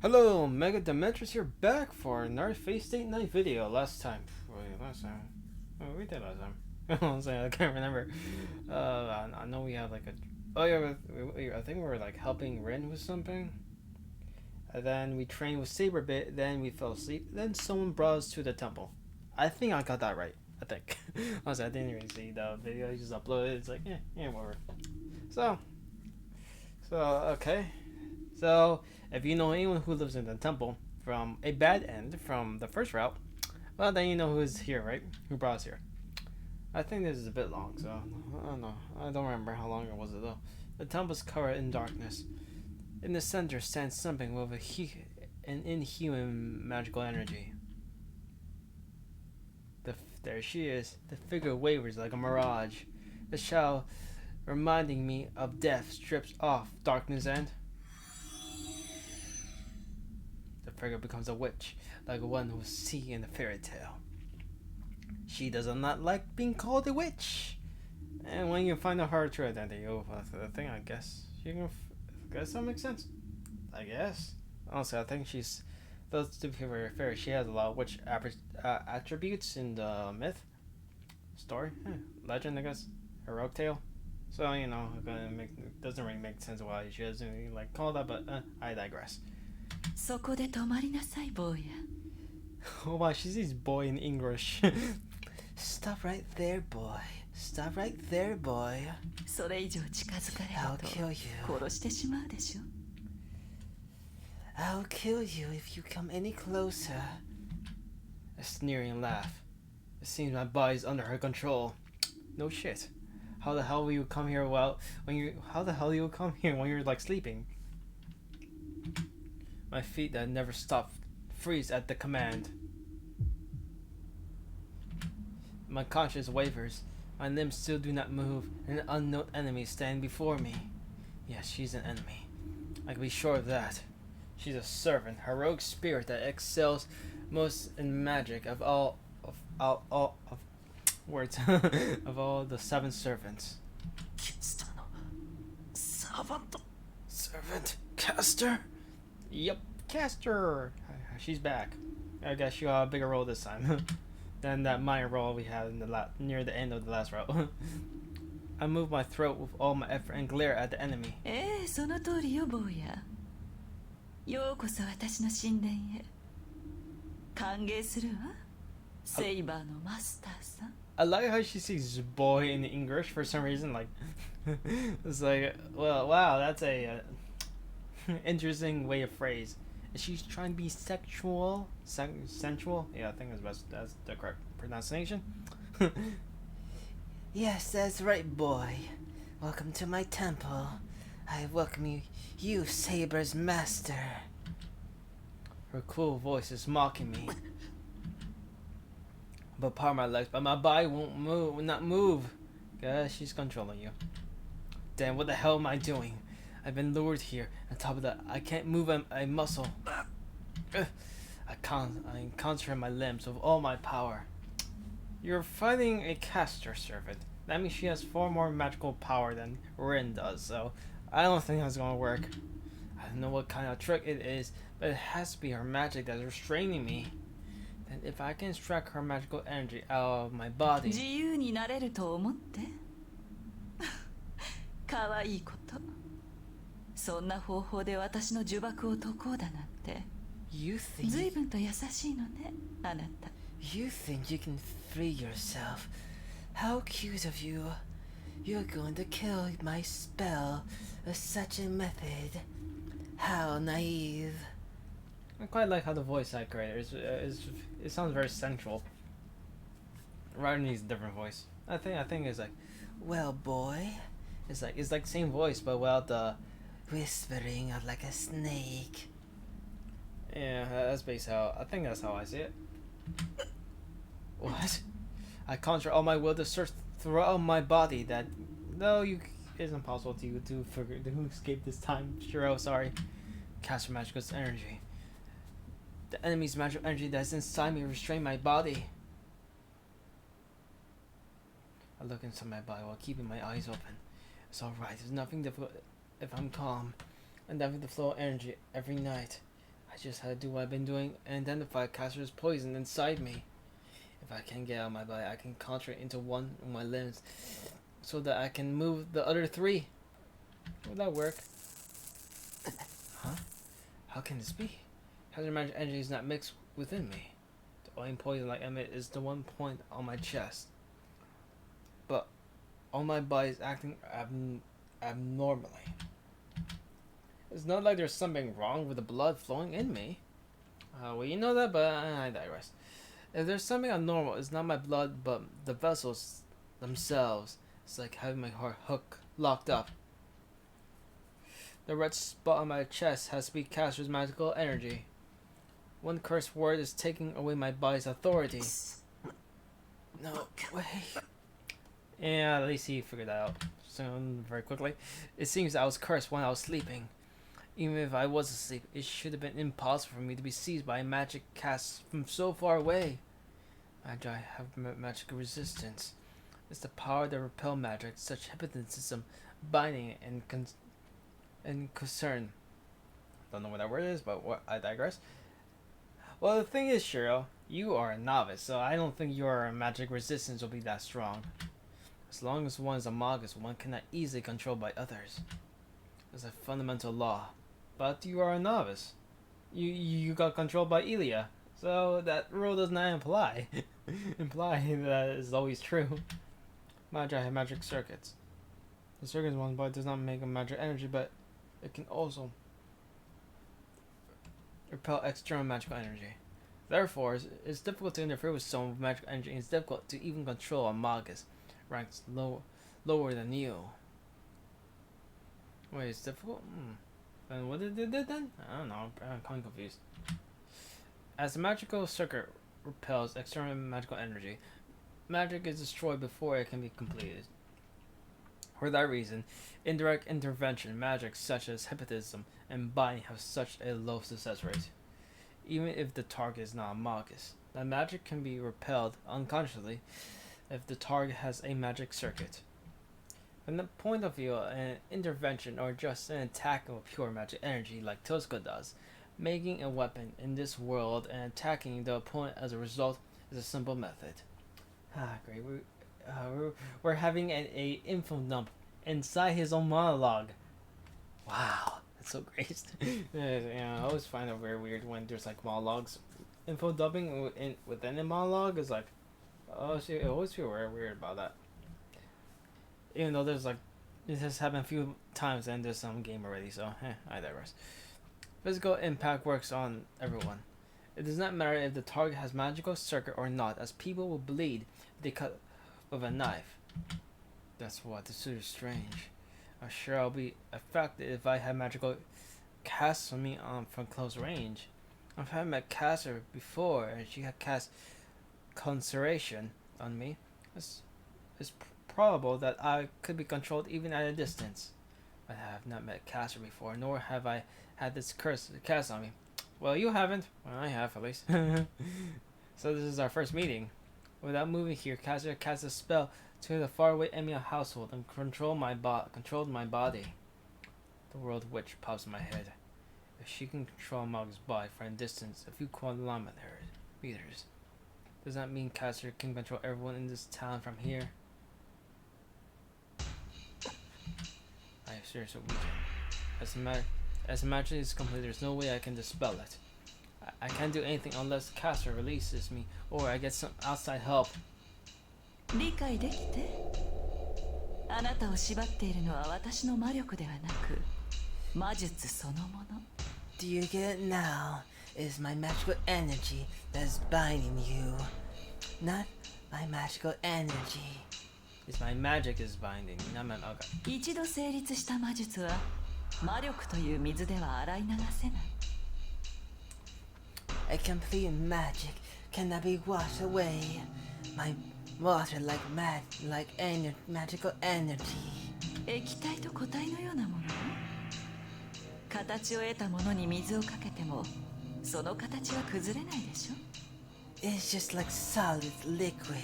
Hello, Mega Demetrius here, back for another Face State Night video. Last time, oh, we did last time. I'm saying I can't remember. I know we had like a. Oh yeah, I think we were like helping Rin with something. And then we trained with Saber bit. Then we fell asleep. Then someone brought us to the temple. I think I got that right. I think. Honestly, I didn't even see the video. I just uploaded it. It's like yeah, whatever. So, so okay. So, if you know anyone who lives in the temple from a bad end from the first route, well, then you know who's here, right? Who brought us here. I think this is a bit long, so I don't know. I don't remember how long it was though. The temple's covered in darkness. In the center stands something with an inhuman magical energy. There she is. The figure wavers like a mirage. The shadow, reminding me of death, strips off darkness and the figure becomes a witch, like one who we see in a fairy tale. She does not like being called a witch, and when you find out her true identity, the thing, I guess you can. I guess that makes sense. I guess. Honestly, I think she's. Those to be very fair, she has a lot of witch attributes in the myth, story, legend, I guess, heroic tale. So you know, it doesn't really make sense why she doesn't like call that, but I digress. そこで止まりなさい、坊や。Oh wow, she says boy in English. Stop right there, boy. Stop right there, boy. それ以上近づかれ I'll ると kill you. 殺してしまうでしょ。I'll kill you if you come any closer. A sneering laugh. It seems my body's under her control. No shit. How the hell will you come here how the hell you come here when you're like sleeping? My feet that never stop freeze at the command. My conscience wavers. My limbs still do not move, and an unknown enemy stands before me. Yes, she's an enemy. I can be sure of that. She's a servant, heroic spirit that excels most in magic of all words of all the seven servants. Servant Caster? Yep, Caster. She's back. I guess she'll have a bigger role this time than that minor role we had in the near the end of the last route. I move my throat with all my effort and glare at the enemy. その通りよ、坊や。ようこそ私の神殿へ。歓迎するわ。セイバーのマスターさん。I like how she says boy in English for some reason. Like, it's like, well, wow, that's a interesting way of phrase. Is she trying to be sexual? Sensual? Yeah, I think that's the correct pronunciation. Yes, that's right, boy. Welcome to my temple. I welcome you, Saber's master. Her cool voice is mocking me. But part of my legs, but my body will not move. Guess she's controlling you. Damn, what the hell am I doing? I've been lured here. On top of that, I can't move a muscle. I concentrate my limbs with all my power. You're fighting a caster servant. That means she has far more magical power than Rin does, so I don't think that's gonna work. I don't know what kind of trick it is, but it has to be her magic that's restraining me. Then if I can extract her magical energy out of my body... 自由になれると思って。可愛いこと。そんな方法で私の呪縛を解こうだなんて。随分と優しいのね、あなた。You think you can free yourself? How cute of you. You're going to kill my spell with such a method. How naive. I quite like how the voice actor is it sounds very sensual. Ryder needs a different voice. I think it's like, well, boy. It's like same voice but without the whispering of like a snake. Yeah, that's basically how I think that's how I see it. What? I conjure all my will to search throughout my body that it's impossible to escape this time. Sure, oh sorry. Cast magical energy. The enemy's magical energy that's inside me restrain my body. I look inside my body while keeping my eyes open. It's alright, there's nothing difficult if I'm calm. And nothing to flow energy every night. I I just had to do what I've been doing and identify Caster's poison inside me. If I can't get out of my body, I can concentrate into one of my limbs so that I can move the other three. Would that work? Huh? How can this be? Caster's magic energy is not mixed within me. The only poison I emit is the one point on my chest. But all my body is acting abnormally. It's not like there's something wrong with the blood flowing in me. Well, you know that, but I digress. If there's something abnormal, it's not my blood, but the vessels themselves. It's like having my heart hook locked up. The red spot on my chest has to be Caster's magical energy. One cursed word is taking away my body's authority. No way. Yeah, at least he figured that out soon, very quickly. It seems I was cursed when I was sleeping. Even if I was asleep, it should have been impossible for me to be seized by a magic cast from so far away. Magi have magic resistance. It's the power that repel magic, such hypnotism, binding, and concern. Don't know what that word is, but I digress. Well, the thing is, Shiro, you are a novice, so I don't think your magic resistance will be that strong. As long as one is a magus, one cannot easily controlled by others. It's a fundamental law. But you are a novice. You got controlled by Ilya, so that rule does not imply that is always true. Magi have magic circuits. The circuit in one's body does not make a magic energy, but it can also repel external magical energy. Therefore, it's difficult to interfere with someone with magical energy, and it's difficult to even control a magus ranks lower than you. Wait, it's difficult? Then what did it do then? I don't know, I'm kind of confused. As the magical circuit repels external magical energy, magic is destroyed before it can be completed. For that reason, indirect intervention magic such as hypnotism and binding have such a low success rate. Even if the target is not a magus, that magic can be repelled unconsciously if the target has a magic circuit. From the point of view of an intervention or just an attack of pure magic energy like Tosuka does, making a weapon in this world and attacking the opponent as a result is a simple method. Great. We're having a info dump inside his own monologue. Wow, that's so great. I always find it very weird when there's like monologues. Info dumping within a monologue is like, oh shit, I always feel very weird about that. Even though there's like, this has happened a few times and there's some game already, so I digress. Physical impact works on everyone. It does not matter if the target has magical circuit or not, as people will bleed if they cut with a knife. That's what this is strange. I'm sure I'll be affected if I have magical casts on me from close range. I've had my caster before, and she had cast Conjuration on me. It's probable that I could be controlled even at a distance. I have not met Caster before, nor have I had this curse cast on me. Well, you haven't. Well, I have, at least. So this is our first meeting. Without moving here, Caster cast a spell to the faraway Emiya household and controlled my body. The world witch pops in my head. If she can control Mog's body for a distance a few meters, does that mean Caster can control everyone in this town from here? I have serious weakness. As the magic is complete, there's no way I can dispel it. I can't do anything unless Caster releases me or I get some outside help. 理解できて。あなたを縛っているのは私の魔力ではなく、魔術そのもの。Do you get it now? It is my magical energy that is binding you, not my magical energy. It's my magic is binding, not my okay. 一度成立した魔術は魔力という水では洗い流せない。A complete magic cannot be washed away. My water like magical energy. 液体と固体のようなもの。形を得たものに水をかけても、その形は崩れないでしょ。It's just like solid liquid.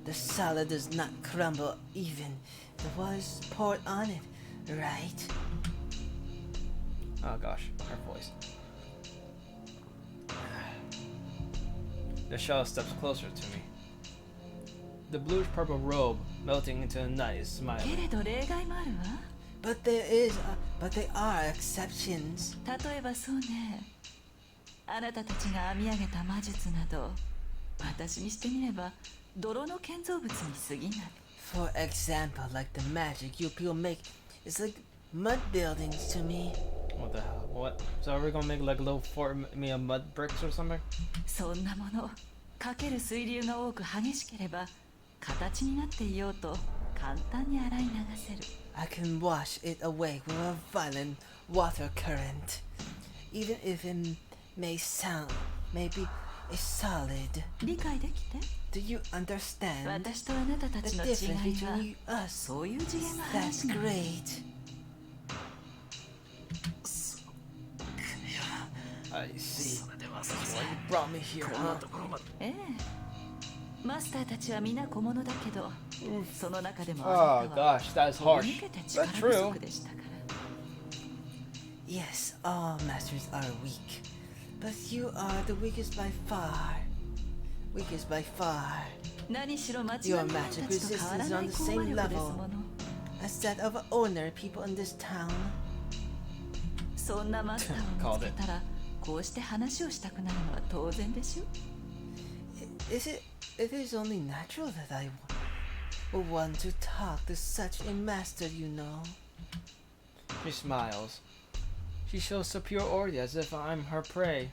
The solid does not crumble even the water is poured on it, right? Oh gosh, her voice. The shadow steps closer to me. The bluish purple robe melting into the night is け smiling. れど例外もあるわ。 But there are exceptions. 例えばそうね、あなたたちが編み上げた魔術など、私にしてみれば泥の建造物に過ぎない。 For example, like the magic you people make, it's like mud buildings to me. What the hell? What? So are we gonna make like a little fort me of mud bricks or something? そんなもの、かける水流が多く激しければ形になっていようと簡単に洗い流せる。 I can wash it away with a violent water current, even if it may sound maybe it's solid. 理解できて？ Do you understand 私とあなたた the ちの difference 違いは between us? そういう次元の話 That's なの。 great. I see. Why you brought me here, huh? ええ、マスターたちは皆小物だけど、その中でも Oh あなたは gosh, that's 飛び harsh. 抜けて力 But 不 true. 足でしたから。 Yes, all masters are weak, but you are the weakest by far. Weakest by far. 何しろ間違い Your ない magic たちと変わらない resistance is 高 on 魔 the 力 same ですも level の。 as that of ordinary people in this town. そんなマスターを見つけたらこうして話をしたくなるのは当然でしょ。 It is only natural that I would want to talk to such a master, you know. She smiles. She shows superiority as if I'm her prey.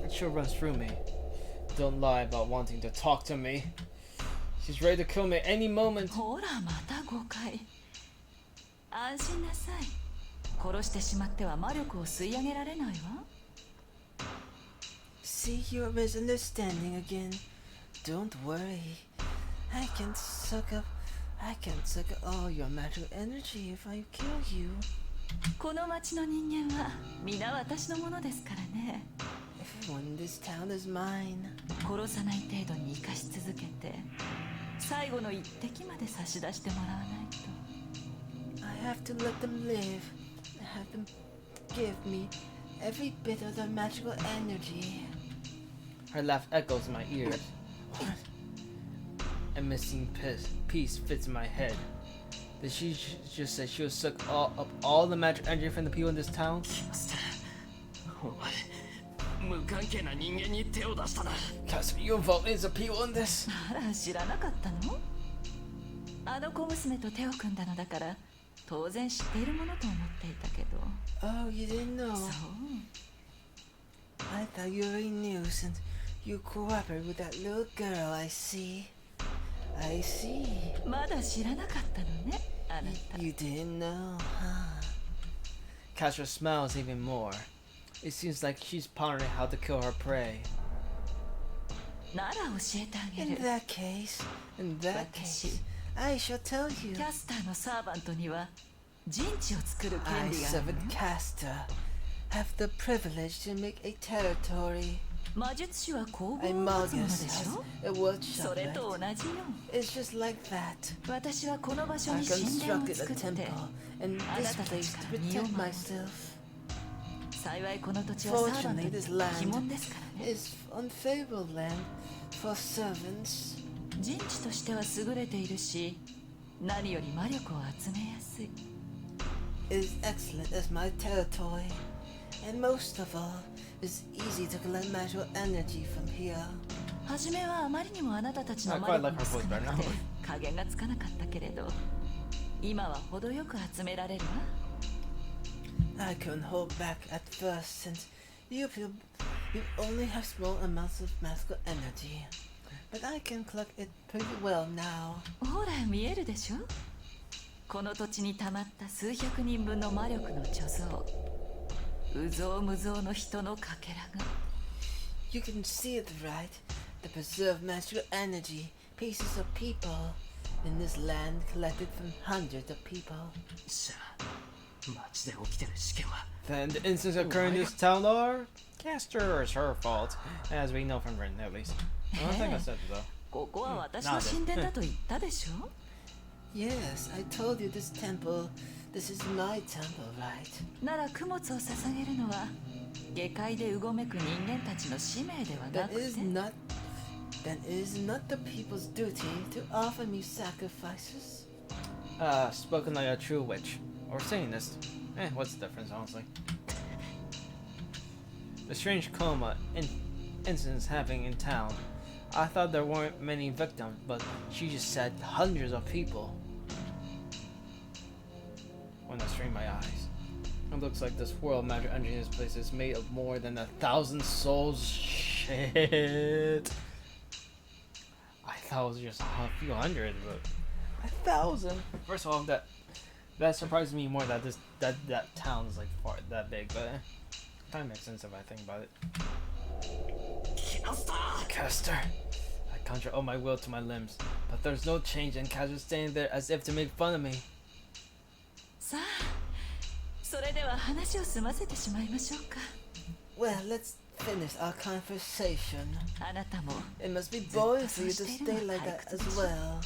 A chill runs through me. Don't lie about wanting to talk to me. She's ready to kill me at any moment. ほらまた誤解。安心なさい。殺してしまっては魔力を吸い上げられないわ。 See your misunderstanding again. Don't worry. I can suck up all your magical energy if I kill you. この町の人間は皆私のものですからね。 Everyone in this town is mine. 殺さない程度に生かし続けて、最後の一滴まで差し出してもらわないと。 I have to let them live. I have them give me every bit of their magical energy. Her laugh echoes in my ears. A missing piece fits in my head. Did she just say she would suck up all the magic energy from the people in this town? お前無関係な人間に手を出したな。 Cast you involved in the people in this? あら知らなかったの？あの小娘と手を組んだのだから当然知っているものと思っていたけど。 Oh, you didn't know? そう。 I thought you already knew since you cooperate with that little girl. I see. I see. まだ知らなかったのね、あなた。 You didn't know, huh? Castro smiles even more. It seems like she's pondering how to kill her prey. なら教えてあげ In る。 that case, Watashi. I shall tell you. キャスターのサーバントには陣地を作る I, 権利があるの。 servant caster, have the privilege to make a territory. 魔術師は工房 A を持つもので magus し has ょ。 a workshop. それと Right? 同じよ。 It's just like that. 私はこの場所 I に神殿を constructed a 作って、 temple in this place to protect myself. 幸いこの土地はサーバント Fortunately, に this land 鬼門ですからね。 is unfavorable land for servants. 陣地としては優れているし、何より魔力を集めやすい。 It is excellent as my territory, and most of all, it's easy to collect magical energy from here. 初めはあまりにもあなたたちの I 魔 quite 力 like が her 少 voice な better く now. て加減がつかなかったけれど、今は程よく集められるわ。 I couldn't hold back at first since you only have small amounts of magical energy, but I can collect it pretty well now. ほら見えるでしょ。この土地に溜まった数百人分の魔力の貯蔵。有象無象の人のかけらが。 You can see it, right? The preserved magical energy, pieces of people in this land collected from hundreds of people. さあ町で起きてる事件は Then the incidents occurring in this town are Caster is her fault, as we know from Britain at least. I don't think I said it though. ここは私の神殿だと言ったでしょ。 Yes, I told you this is my temple, right? なら供物を捧げるのは下界でうごめく人間たちの使命ではな That く is て not. Then it is not the people's duty to offer me sacrifices. Spoken like a true witch. Or Satanist. What's the difference, honestly? The strange coma incidents happening in town. I thought there weren't many victims, but she just said hundreds of people. When I strained my eyes. It looks like this world magic energy in this place is made of more than 1,000 souls. Shit. I thought it was just a few hundred, but 1,000. First of all, that surprised me more that that town is like that big, but kind of makes sense if I think about it. Caster. I conjure all my will to my limbs, but there's no change, and Caster standing there as if to make fun of me. さあそれでは話を済ませてしまいましょうか Well, let's finish our conversation. あなたも It must be boring for you to stay like that as well.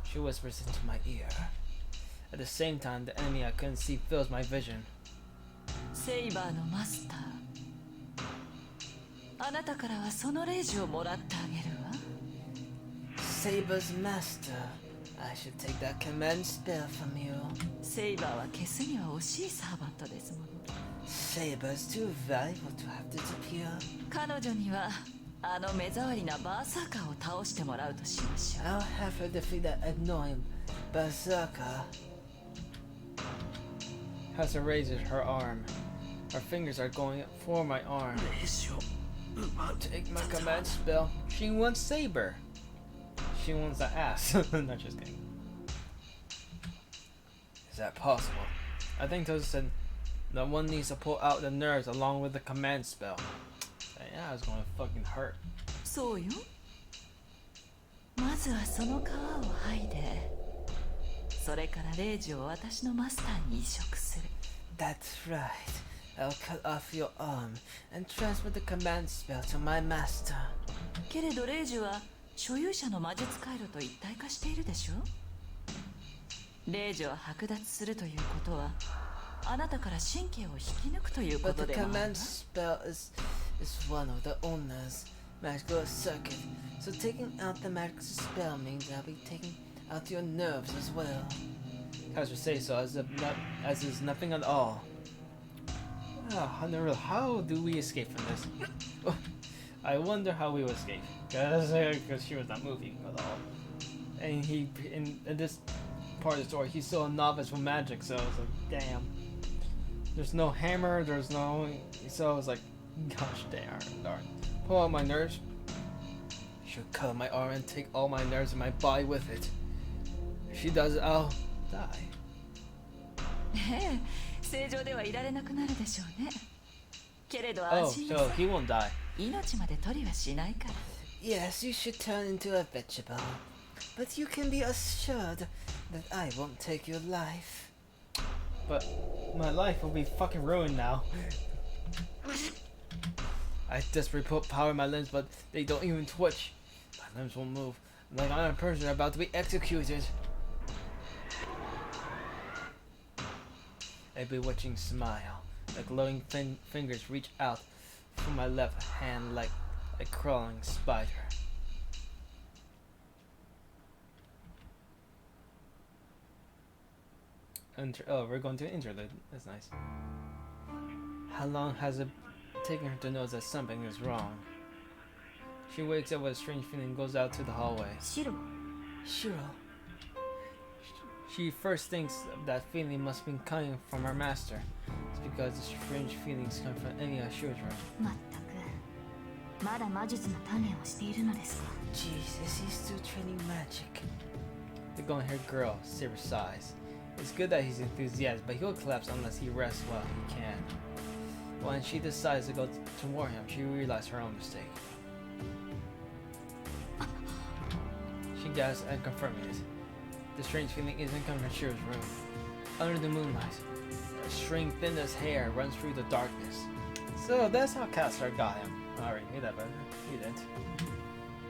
She whispers into my ear. At the same time, the enemy I couldn't see fills my vision. セイバーのマスターあなたからはそのレイジをもらってあげるわ Saber's master. I should take that command spell from you. セイバーは消すには惜しいサーバントですもの Saber's too valuable to have disappear. 彼女にはあの目障りなバーサーカーを倒してもらうとしましょう I'll have her defeat that annoying berserker. Hester raises her arm. Her fingers are going for my arm. レジを奪う Take my command spell. She wants Saber. She wants the ass. Not just kidding. Is that possible? I think Toza said that one needs to pull out the nerves along with the command spell. Yeah, it's gonna fucking hurt. そうよまずはその皮を剥いでそれからレイジを私のマスターに移植する That's right. I'll cut off your arm and transfer the command spell to my master. けれどレイジは所有者の魔術回路と一体化しているでしょレイジを剥奪するということはあなたから神経を引き抜くというこ But と the でもある command わ spell is one of the owner's magical circuit. So taking out the magical spell means I'll be taking out your nerves as well. Hester says so as is nothing at all. How do we escape from this? I wonder how we will escape. Because she was not moving at all. And in this part of the story, he's still a novice with magic, so it's like, damn. There's no hammer, there's no... So it's like, gosh darn. Pull out my nerves. She'll cut my arm and take all my nerves in my body with it. If she does, I'll die. ええ正常ではいられなくなるでしょうねけれど Oh, 安心な so さ he won't die. い命まで取りはしないから Yes, you should turn into a vegetable. But you can be assured that I won't take your life. But my life will be fucking ruined now. I desperately put power in my limbs, but they don't even twitch. My limbs won't move. Like I'm a person about to be executed. A bewitching smile. The glowing fingers reach out from my left hand like a crawling spider. Oh, we're going to an interlude. That's nice. How long has it taken her to notice that something is wrong? She wakes up with a strange feeling and goes out to the hallway. シロ Shiro, She first thinks that feeling must be coming from her master. It's because the strange feelings come from any of Shiro's room. まったくまだ魔術の鍛錬をしているのですか jeez, is he still training magic? The golden-haired girl, Saber sighs. It's good that he's enthusiastic, but he'll collapse unless he rests while he can. When she decides to go toward him, she realizes her own mistake. She gasps and confirming it. The strange feeling isn't coming from Shiro's room. Under the moonlight, a string thin as hair runs through the darkness. So that's how Caster got him. I already knew that, but he didn't.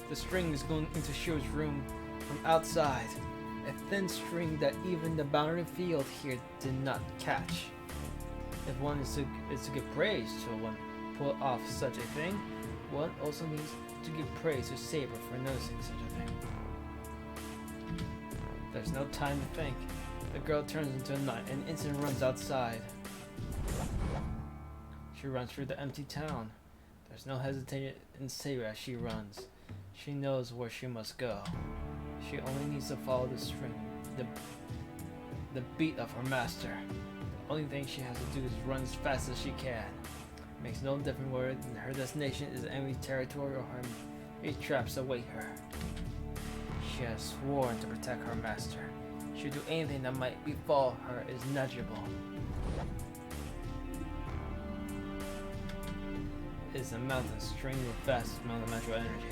The string is going into Shiro's room from outside. A thin string that even the boundary field here did not catch. If one is to give praise to one pull off such a thing, one also needs to give praise to Saber for noticing such a thing. There's no time to think. The girl turns into a knight and instantly runs outside. She runs through the empty town. There's no hesitation in Saber as she runs. She knows where she must go. She only needs to follow the string, the beat of her master. The only thing she has to do is run as fast as she can. Makes no difference whether her destination is enemy territory or her traps await her. She has sworn to protect her master. She'll do anything that might befall her is negligible. It is a mountain streaming with vast amount of magical energy.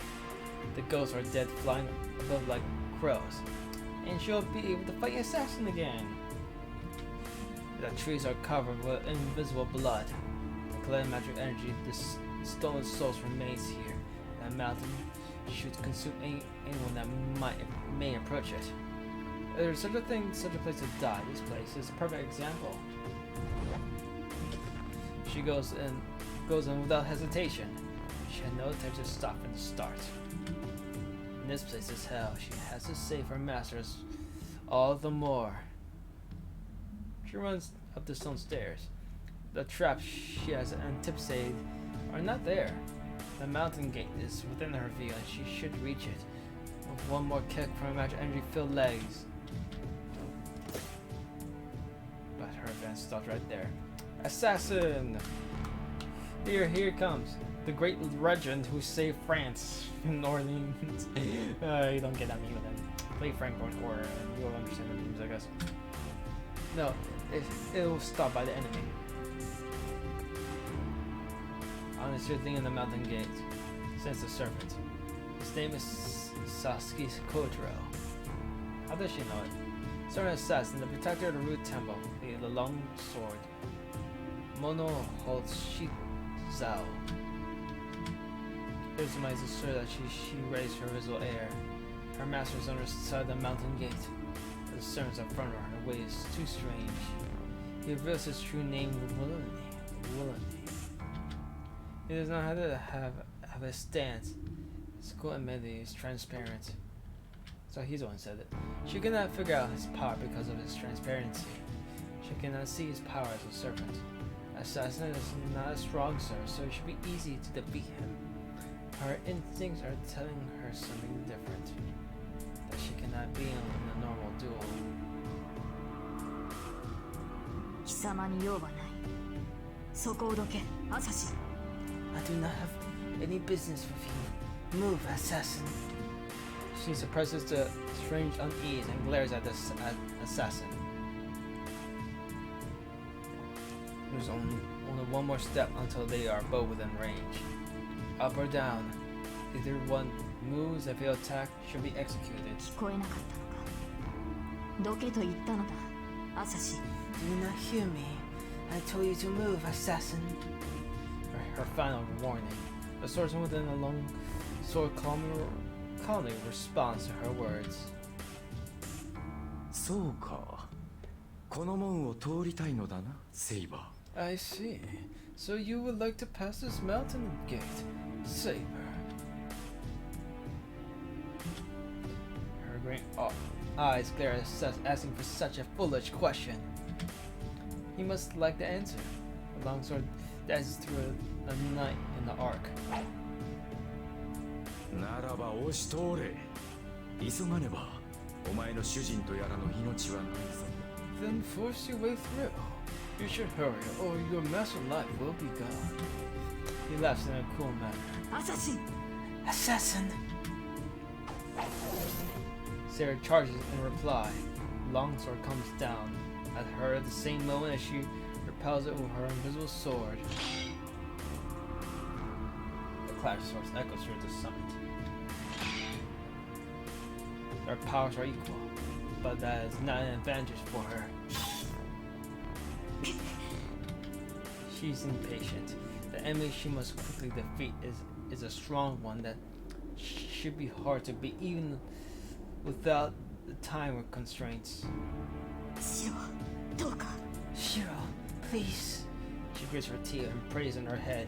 The ghosts are dead, flying above like crows, and she'll be able to fight assassin again. The trees are covered with invisible blood. The cloud magic energy, this stolen source remains here. That mountain should consume anyone that may approach it. If there's such a thing, such a place to die. This place is a perfect example. She goes in without hesitation. She had no intention to stop and start. And this place is hell. She has to save her masters all the more. She runs up the stone stairs. The traps she has anticipated are not there. The mountain gate is within her view and she should reach it. With one more kick from her magic energy-filled legs. But her advance stopped right there. Assassin! Here it comes. The great legend who saved France in Orleans. You don't get that meme with him. Play Frank or you'll understand the memes, I guess. No, it will stop by the enemy. On this thing in the mountain gate, since the serpent. His name is Sasuke Kotaro. How does she know it? Servant assassin, the protector of the root temple, the long sword. Mono holds Shizao. There's my sister that she raised her visible air. Her master is on her side of the mountain gate. The servants in front of her, her way is too strange. He reveals his true name willingly. He does not have to have a stance. His cool amenity is transparent. So he's the one who said it. She cannot figure out his power because of his transparency. She cannot see his power as a serpent. Assassin is not a strong sir, so it should be easy to defeat him. Her instincts are telling her something different. That she cannot be in a normal duel. 貴様に用はない。そこをどけ、アサシ。I do not have any business with you. Move, assassin. She suppresses the strange unease and glares at the assassin. There's only one more step until they are both within range. Up or down. Either one moves if the attack should be executed. 聞こえなかったのか。どけと言ったのだ、アサシ。Do you not hear me? I told you to move, assassin. Her final warning. The swordsman within a long sword calmly responds to her words. そうか。この門を通りたいのだな、セイバー。I see. So you would like to pass this mountain gate, Saber. Her green eyes glare at Seth, asking for such a foolish question. He must like the answer. The longsword dances through a night in the arc. ならば押し通れ。急がねば、お前の主人とやらの命はないぞ。Then force your way through. You should hurry, or your master life will be gone. He laughs in a cool manner. アサシ。Assassin! Sarah charges in reply. Longsword comes down at her at the same moment as she repels it with her invisible sword. The clash source echoes through the summit. Their powers are equal, but that is not an advantage for her. She's impatient. The enemy she must quickly defeat is a strong one that should be hard to beat even without the time constraints. シロ、どうか。 Shiro, please. She grits her teeth and prays in her head.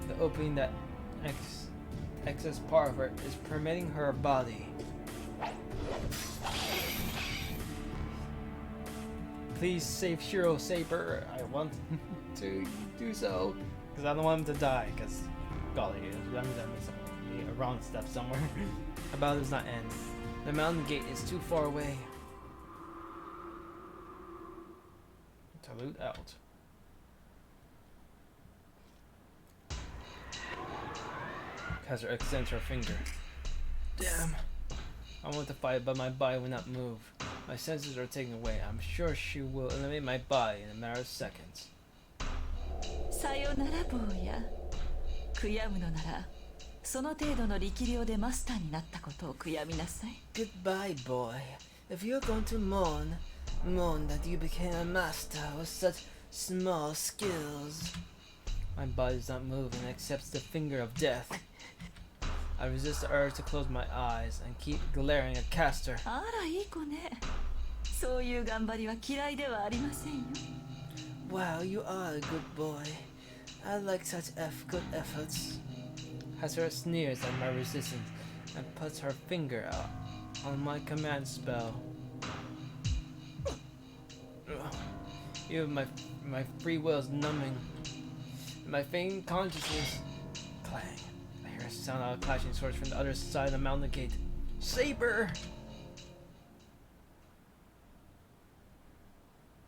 The opening that excess part of her is permitting her body. Please save Shiro Saber. I want to do so because I don't want him to die. Because golly, I'm gonna miss a wrong step somewhere. Our battle does not end. The mountain gate is too far away. To loot out. Kaiser extends her finger. Damn. I want to fight, but my body will not move. My senses are taken away. I'm sure she will eliminate my body in a matter of seconds. さよなら坊や。悔やむのなら、その程度の力量でマスターになったことを悔やみなさい。Goodbye, boy. If you're going to mourn that you became a master with such small skills. My body does not move and accepts the finger of death. I resist the urge to close my eyes and keep glaring at Castor. あら、いい子ね。そういう頑張りは嫌いではありませんよ。Wow, you are a good boy. I like such good efforts. Castor sneers at my resistance and puts her finger out on my command spell. Even my free will is numbing. My faint consciousness clang. I hear a sound of clashing swords from the other side of the mountain gate. Saber!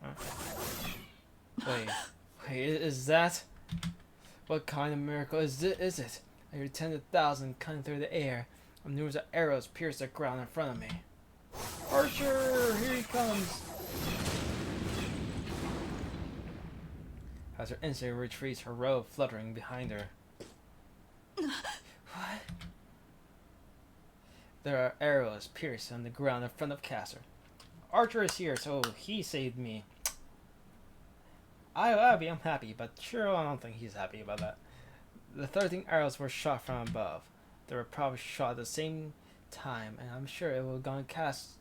Huh? Wait, is that? What kind of miracle is it? I hear 10,000 cutting through the air. Numerous arrows pierce the ground in front of me. Archer! Here he comes! As her instantly retreats, her robe fluttering behind her. What? There are arrows pierced on the ground in front of Castor. Archer is here, so he saved me. I'm happy, but sure, I don't think he's happy about that. The 13 arrows were shot from above. They were probably shot at the same time, and I'm sure it would have gone cast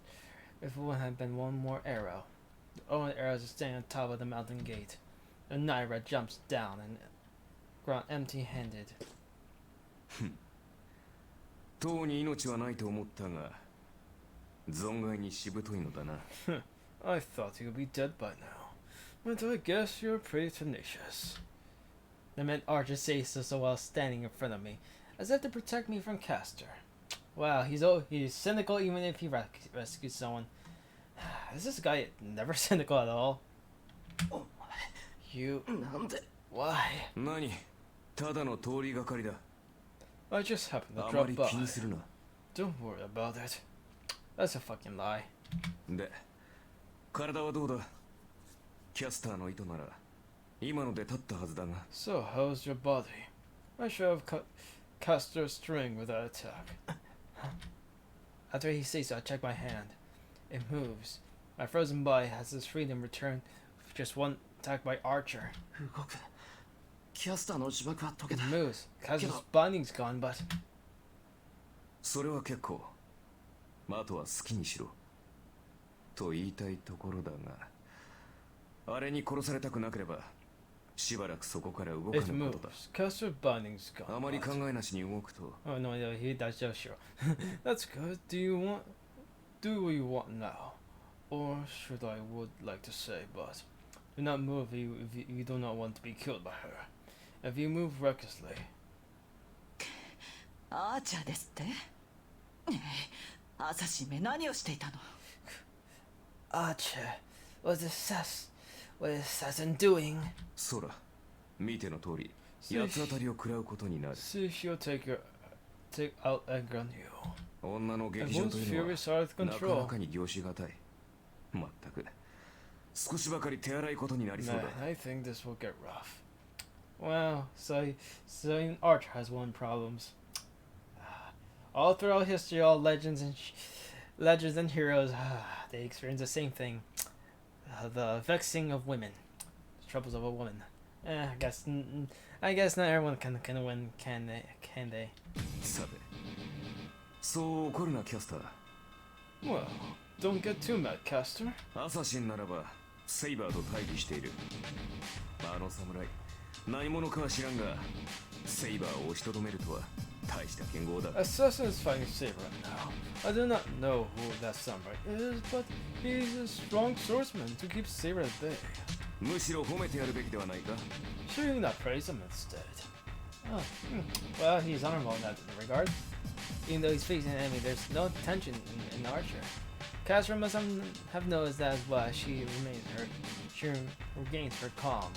if it would have been one more arrow. The only arrows are standing on top of the mountain gate. The Naira jumps down and ground empty-handed. とうに命はないと思ったが、存外にしぶといのだな。I thought you'd be dead by now, but I guess you're pretty tenacious. The man Archer says so while standing in front of me, as if to protect me from Castor. Wow, he's cynical even if he rescues someone. Is this guy never cynical at all? You... なんで Why? 何？ただの通りがかりだ。I just happened to あま drop り by. 気にするな。 Don't worry about it. That's a fucking lie. で、体はどうだ？キャスターの糸なら今ので立ったはずだが。 So, how's your body? I should have cut Castor's string with that attack. After he says so, I check my hand. It moves. My frozen body has its freedom returned with just one attack by Archer. 動く。キャスターの呪縛は解け It た。 moves. Castor's binding's gone, but それは結構。あとは好きにしろ。と言いたいところだが、あれに殺されたくなければ、しばらくそこから動か it ぬことだ。 moves. Castor's binding's gone. あまり考 but- えなしに動くと、 Oh no, that's just sure. That's good. Do what you want now, or should I would like to say, but do not move if you do not want to be killed by her. If you move recklessly, アーチャーですって朝しめ何をしていたの Archer, what is assassin doing? そら、見ての通り、八つ当たりを食らうことになる。 see she'll take out anger on you. 女の And 劇場 once というの fury は starts なかな control, かに凝しがたい。まったく、少しばかり手荒いことになりそう man, だ。 I think this will get rough. Well, so even Archer has one problems. All throughout history, all legends and heroes, they experience the same thing. The vexing of women. The troubles of a woman. I guess not everyone can win, can they? さて、そう怒るなキャスター。 Well, don't get too mad, Castor. アサシンならばセイバーと対峙している。あの侍、何者かは知らんが、セイバーを押しとどめるとは大した剣豪だ。 Assassin is fighting Saber right now. I do not know who that samurai is, but he's a strong swordsman to keep Saber at bay. むしろ褒めてやるべきではないか。 Should you not praise him instead? Oh, well, he's honorable in that regard. Even though he's facing an enemy, there's no tension in Archer. Casper must have noticed that as well. She regains her calm.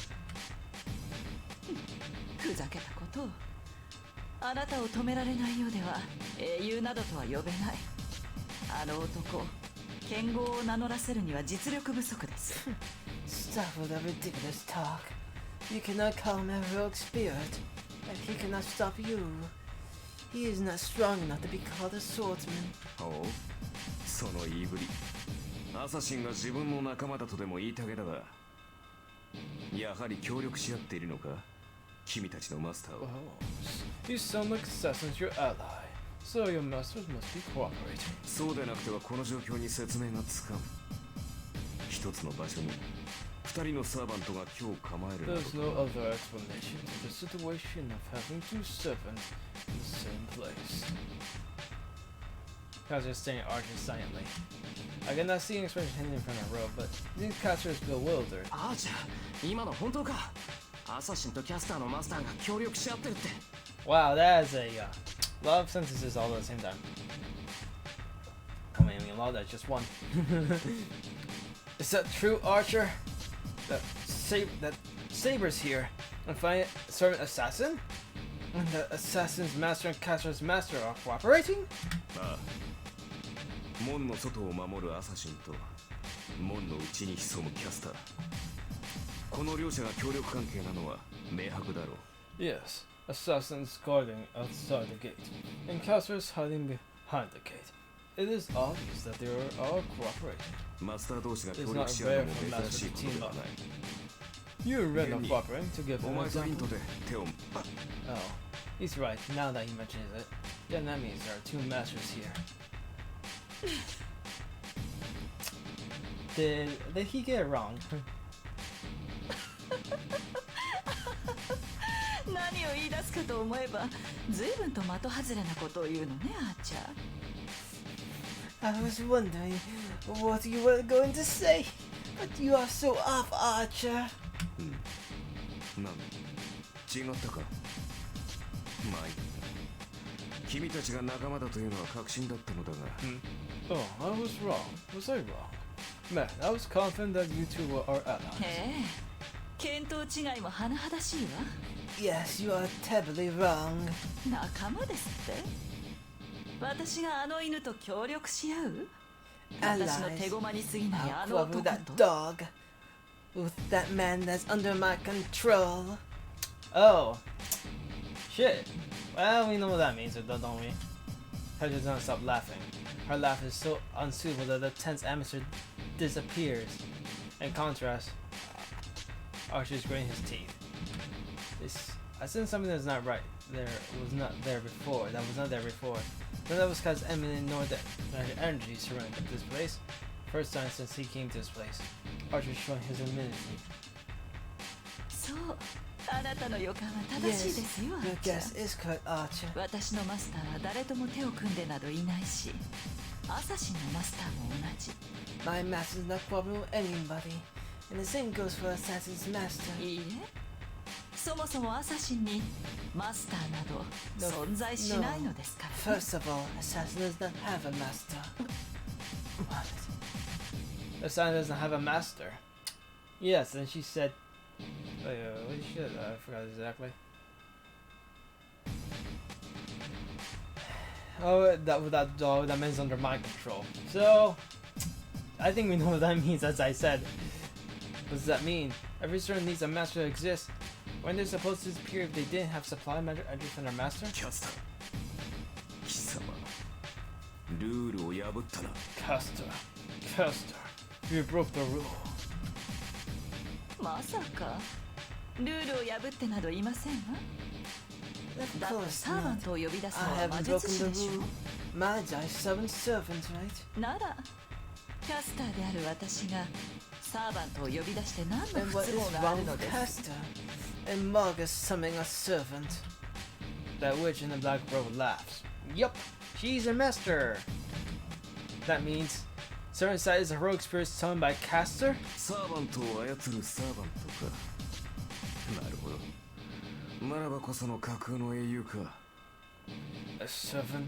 ふざけたことを。あなたを止められないようでは英雄などとは呼べない。あの男、剣豪を名乗らせるには実力不足です。Stop with that ridiculous talk. You cannot call him a rogue spirit, and he cannot stop you. He is not strong enough to be called a swordsman. おう、その言いぶり。アサシンが自分の仲間だとでも言いたげだが、やはり協力し合っているのか、君たちのマスターは。Oh, you sound like Assassin's your ally, so your masters must be cooperating. そうでなくてはこの状況に説明がつかん。一つの場所に二人のサーバントが今日構えるなど。 There's no other explanation to the situation of having two servants in the same place. Kaiser is staring at Archer silently. I cannot see an expression hidden in front of the road, but I think Kaiser is bewildered. アーチャー、今の本当か。アサシンとキャスターのマスターが協力し合ってるって。 Wow, that is a lot of sentences all at the same time. I mean, a lot, that's just one. Is that true, Archer? That Saber's here and find servant assassin? And the assassin's master and Castor's master are cooperating? ああ、門の外を守るアサシンと門の内に潜むキャスター。この両者が協力関係なのは明白だろう。 Yes, assassins guarding outside the gate, and Castor's hiding behind the gate. It is obvious that they are all cooperating. マスター同士が協力し合うのも珍しいことではない。 You are red on cooperating to give お an 前とリン example. トで手を。 Oh, he's right. Now that he mentions it, then that means there are two masters here. Did he get it wrong? 何を言い出すかと思えば随分と的外れなことを言うのね、アーチャー。 I was wondering what you were going to say, but you are so off, Archer. なん違ったか。まあいい。君たちが仲間だというのは確信だったのだが。 Oh, I was wrong. Was I wrong? Man, I was confident that you two are allies. ええ、見当違いも甚だしいわ。 Yes, you are terribly wrong. 仲間ですって。私があの犬と協力し合う。 Allies. 私の手駒に過ぎないあ I'll の club with 男 that と。 dog. With that man that's under my control. Oh, shit. Well, we know what that means, don't we? Her just doesn't stop laughing. Her laugh is so unsuitable that the tense atmosphere disappears. In contrast, Archer's gritting his teeth. I sense something that's not right. That was not there before. But that was because Emily ignored the energy surrounding this place. First time since he came to this place. Archer's showing his immunity. そう、あなたの予感は正しいですよ、ア Your ーチャ guess ー。 is correct, Archer. 私のマスターは誰とも手を組んでなどいないし、アサシンのマスターも同じ。 My master's not cooperating with anybody, and the same goes for Assassin's master. いいえ、そもそもアサシンにマスターなど存在しないのですからね。 First of all, Assassin does not have a master. What? The sign doesn't have a master. Yes, and she said. What did she say? I forgot exactly. Oh, that dog, that man's under my control. So, I think we know what that means, as I said. What does that mean? Every servant needs a master to exist. When they're supposed to disappear if they didn't have supply matter entry from their master? キャスター、貴様、ルールを破ったな。 Caster, you broke the rule. まさかルールを破ってなどいませんわ。 Of だって course サーバン not. トを呼び出すの I は魔 haven't 術 broken 師 the でし rule. ょ。 Magi summon servants, right? ならキャスターである私がサーバントを呼び出して何の And 不 what 都 is 合があ wrong るの with です Castor? And Margus summoning a servant. That witch in the black robe laughs. Yup, she's a master. That means certain side is a rogue spirit summoned by Castor? サーバントを操るサーバントか。なるほど。ならばこその架空の英雄か。A servant?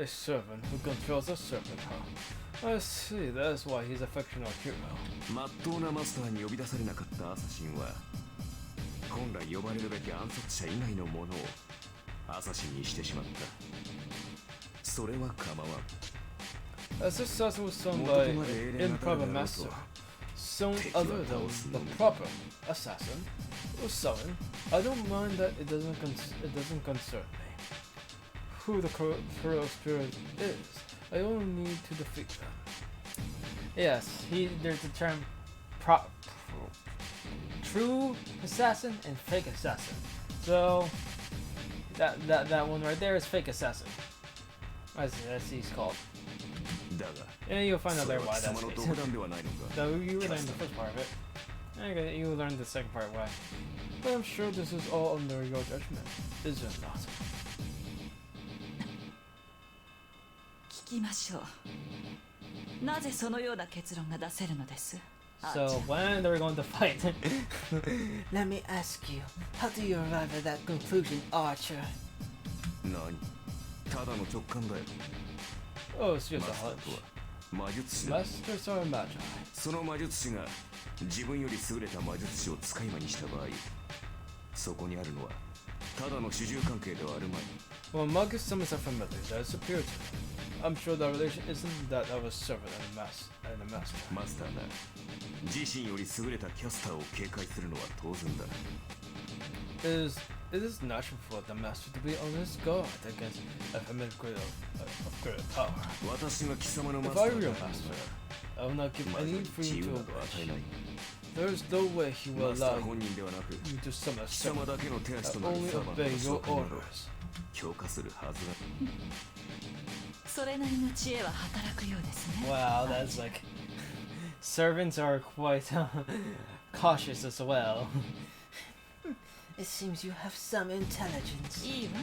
A servant who controls a servant, huh? I see, that's why he's a fictional hero. まっとうなマスターに呼び出されなかったアサシンは本来呼ばれるべき暗殺者以外のものをアサシンにしてしまった。それは構わん。As assassin was summoned by an improper master, someone other than the proper assassin was summoned. I don't mind that it doesn't concern me. Who the cruel spirit is, I only need to defeat them. Yes, there's the term true assassin and fake assassin. So that one right there is fake assassin. As he's called. だが And you'll find out それ later は why 貴 that's 様 the の case. 独断ではないのか。 So you learned the first part of it. Okay, you learned the second part why. But I'm sure this is all under your judgment, is it not? 聞きましょう。なぜそのような結論が出せるのです So when they're going to fight? Let me ask you, how do you arrive at that conclusion, Archer? 何ただの直感だよ。 Oh, it's just マ a スター hunch. とは魔術師だ。 Masters are magi. その魔術師が自分より優れた魔術師を使い魔にした場合、そこにあるのはただの主従関係ではあるまい。 When Magus summons a familiar that is superior to him, I'm sure the relation isn't that of a servant and a master. マスターが自身より優れたキャスターを警戒するのは当然だ。 It is natural for the master to be on his guard against a familiar of greater power. 私が貴様のマ If スタ I ー were だ your と master, I will not give まず any 自 freedom 由 to な a ど与え witch. ない。 There is no way he will マスタ allow ー本人ではなく you to summon a 貴様 servant だけの手足と that なる only サーバント obey の your 召喚など orders. 強化するはずだ。それなりの知恵は働くようですね Wow, that's like servants are quite cautious as well. It seems you have some intelligence. いいわ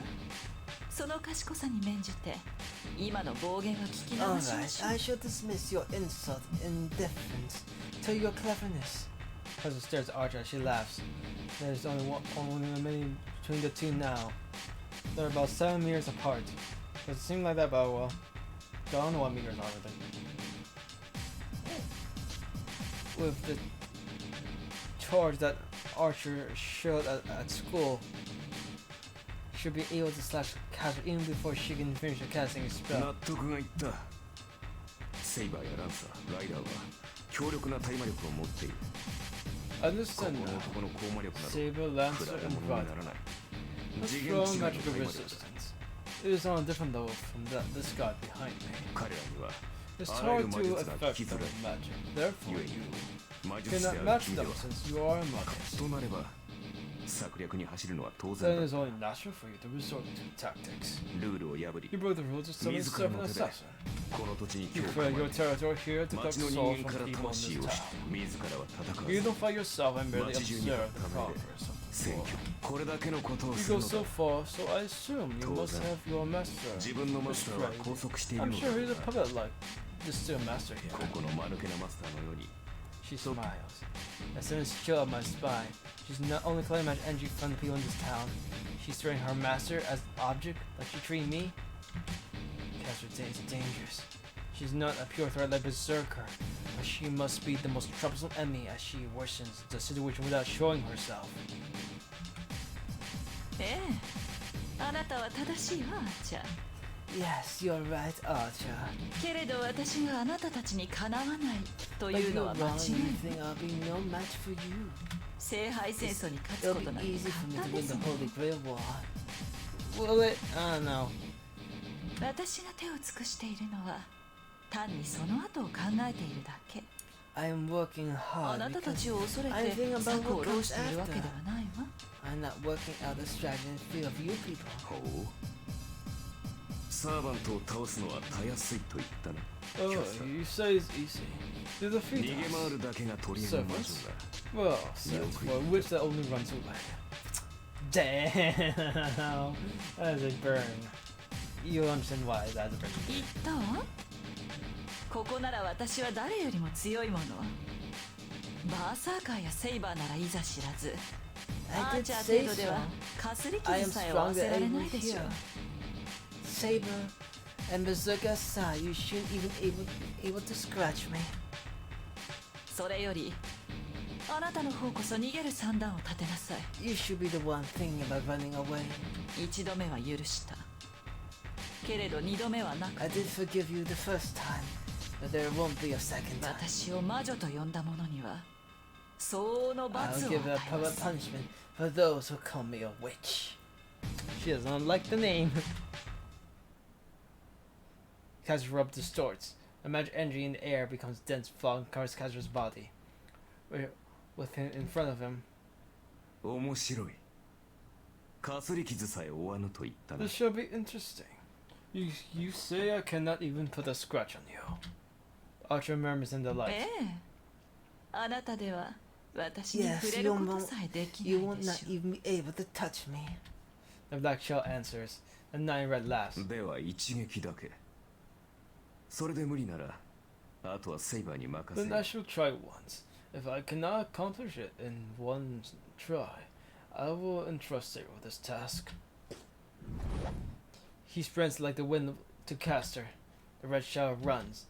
その賢さに免じて今の暴言は聞き流しましょ Alright, う I shall dismiss your insult in deference to your cleverness. Cousin stares at Archer as she laughs. There's only a minute between the two now. They're about 7 meters apart. Doesn't seem like that, but well. I don't know what meters are really. With the charge that Archer showed at school, should be able to slash Castor even before she can finish the casting a 納 spell. 得がいった。セイバーやランサー、ライダーは強力な対魔力を持っている。ここ Understand の now. 男の高魔力など Saber, 比 Lancer, べ and 物に Rod. ならない。 A 次元違い strong の magical 対魔力だ。 resistance. It is on a different level from this god behind me. 彼らには It's あらゆ hard る魔 to 術が affect 聞き them づらい。 with magic. Therefore, 故 you に魔術師で cannot ある match 君で them は since you are a magus. となれば策略に走るのは当 Then 然 it だ。 is only natural for you to resort to tactics. ルールを破り You broke the rules of summoning 自らの servant 手で assassin. この土地に You 強 create 化 your territory here to 町 collect の人 souls 間か from ら people in 魂 this を知 town. って自らは戦わ You ず don't fight yourself and merely 町中に observe は the ため progress で of the 選 war. 挙これだけのことを You する go の so だ。 far, so I assume you must have your master. 自分のマスターは拘束している I'm の sure he's a だ。 puppet like this still master こ here. この間抜けなマスターのように She smiles. As soon as she shows up my spine, she's not only collecting much energy from the people in this town, she's treating her master as an object like she treated me. Castor is dangerous. She's not a pure threat like Berserker, but she must be the most troublesome enemy as she worsens the situation without showing herself. ええあなたは正しいわアーチャー Yes, you're right, Archer. けれど私があなたたちにかなわないと But いうの you're は間違 wrong. い You ない think I'll be no match for you? 聖杯戦争に勝つ It'll こ be となんて easy for me 簡 to 単で win す the もん Holy Grail War. Will it? I don't know. 私が手を尽くしているのは単にその後を考えているだけ I am working あ hard なたた because ちを恐れ I て think about 策を what 浪 comes しているわけで after. はないわ I'm not working out a strategy in fear of you people. ほう。サーバントを倒すのはたやすいと言ったな。 Oh, you say it's easy. To defeat 逃げ us. 回るだけが取り柄の魔女 Well, since for which that only runs away. Damn, that is a burn. You understand why that's a burn. 言ったわ。ここなら私は誰よりも強いもの。バーサーカーやセイバーならいざ知らず。ア I ー did チャー say 程度 so. ではかすり I 傷 am さえ負わ stronger せられ than な you いでしょ here. Saber and Berserker aside, you shouldn't even able to scratch me. それよりあなたの方こそ逃げる算段を立てなさい。 You should be the one thinking about running away. 一度目は許したけれど二度目はなか I っ did forgive you the first time, but there won't be a second た。 time. 私を魔女と呼んだ者には相応の I'll 罰を give 与 a え proper ます。 punishment for those who call me a witch. She doesn't like the name. Kazra rubs the swords. A magic energy in the air becomes dense fog and covers Kazra's body. With him in front of him, 面白い。かすり傷さえ負わぬと言ったな。 this shall be interesting. You say I cannot even put a scratch on you. Archer murmurs in delight. ええ、あなたでは私に Yes, 触れ you ること won't. さえでき You ない won't で not しょう。 even be able to touch me. The black shell answers. The nine red laughs. では一撃だけ。それで無理なら、あとはセイバーに任せ Then る。 I shall try once. If I cannot accomplish it in one try, I will entrust Saber with this task. He sprints like the wind to Caster. The red shadow runs.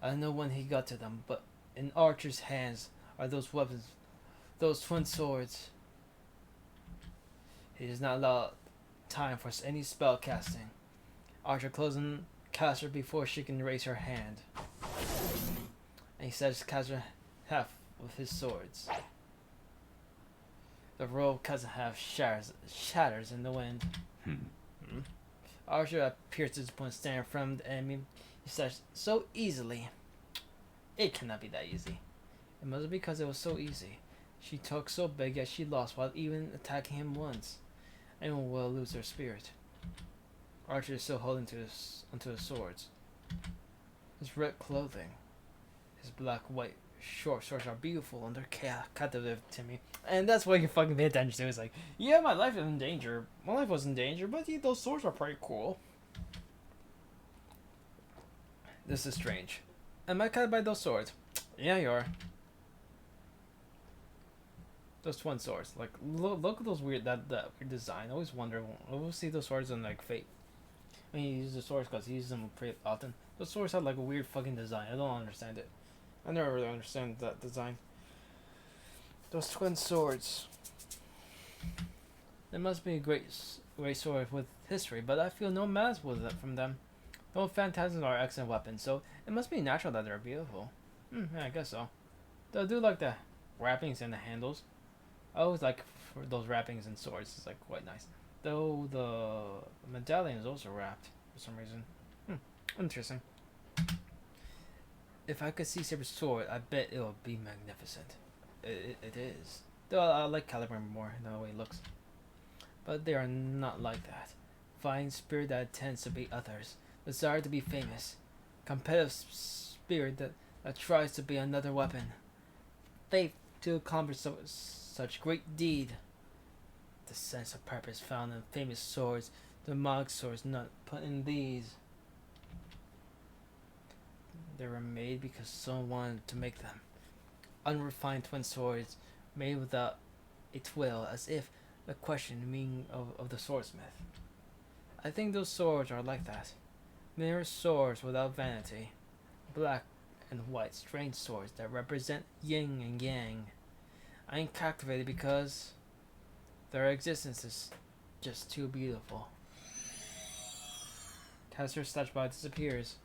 I don't know when he got to them, but in Archer's hands are those weapons, those twin swords. He does not allow time for any spell casting. Archer closing Caster before she can raise her hand. And he sets Caster half with his swords. The robe cuts in half shatters in the wind. Archer appears disappointed standing from the enemy. He says, so easily. It cannot be that easy. It must be because it was so easy. She took so big yet she lost while even attacking him once. Anyone will lose their spirit. Archer is still holding onto his swords. His red clothing, his white short swords are beautiful and they're captivating to me. And that's what you fucking pay attention to. It's like, yeah, my life is in danger. My life was in danger, but yeah, those swords are pretty cool. This is strange. Am I captured by those swords? Yeah, you are. Those twin swords. Like, look at those weird, that weird design. I always wonder, we'll see those swords in, like, Fate. I mean, he uses the swords because he uses them pretty often. Those swords have, like, a weird fucking design. I don't understand it. I never really understand that design. Those twin swords. They must be a great sword with history, but I feel no mass with it from them. No phantasms are excellent weapons, so it must be natural that they're beautiful. Yeah, I guess so. Though I do like the wrappings and the handles. I always like for those wrappings and swords. It's like quite nice. Though the medallion is also wrapped for some reason. Interesting. If I could see Saber's sword, I bet it would be magnificent. It is. Though I like Caliber more than the way it looks. But they are not like that. Fine spirit that tends to beat others. Desire to be famous. Competitive spirit that tries to be another weapon. Faith to accomplish such great deed. The sense of purpose found in famous swords. The demonic swords not put in these. They were made because someone wanted to make them. Unrefined twin swords made without a twill, as if the question meaning of the swordsmith. I think those swords are like that. Mere swords without vanity. Black and white strange swords that represent yin and yang. I am captivated because their existence is just too beautiful. Caster's statue body disappears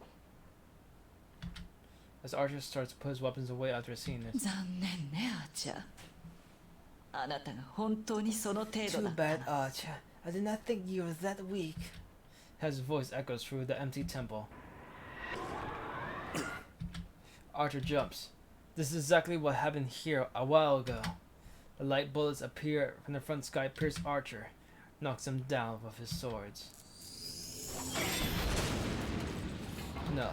as Archer starts to put his weapons away after seeing this. 残念ね、アーチャー。あなたが本当にその程度 Too だった bad, ら。 Archer. I did not think you were that weak. His voice echoes through the empty temple. Archer jumps. This is exactly what happened here a while ago. The light bullets appear from the front sky, pierce Archer, knocks him down with his swords. No,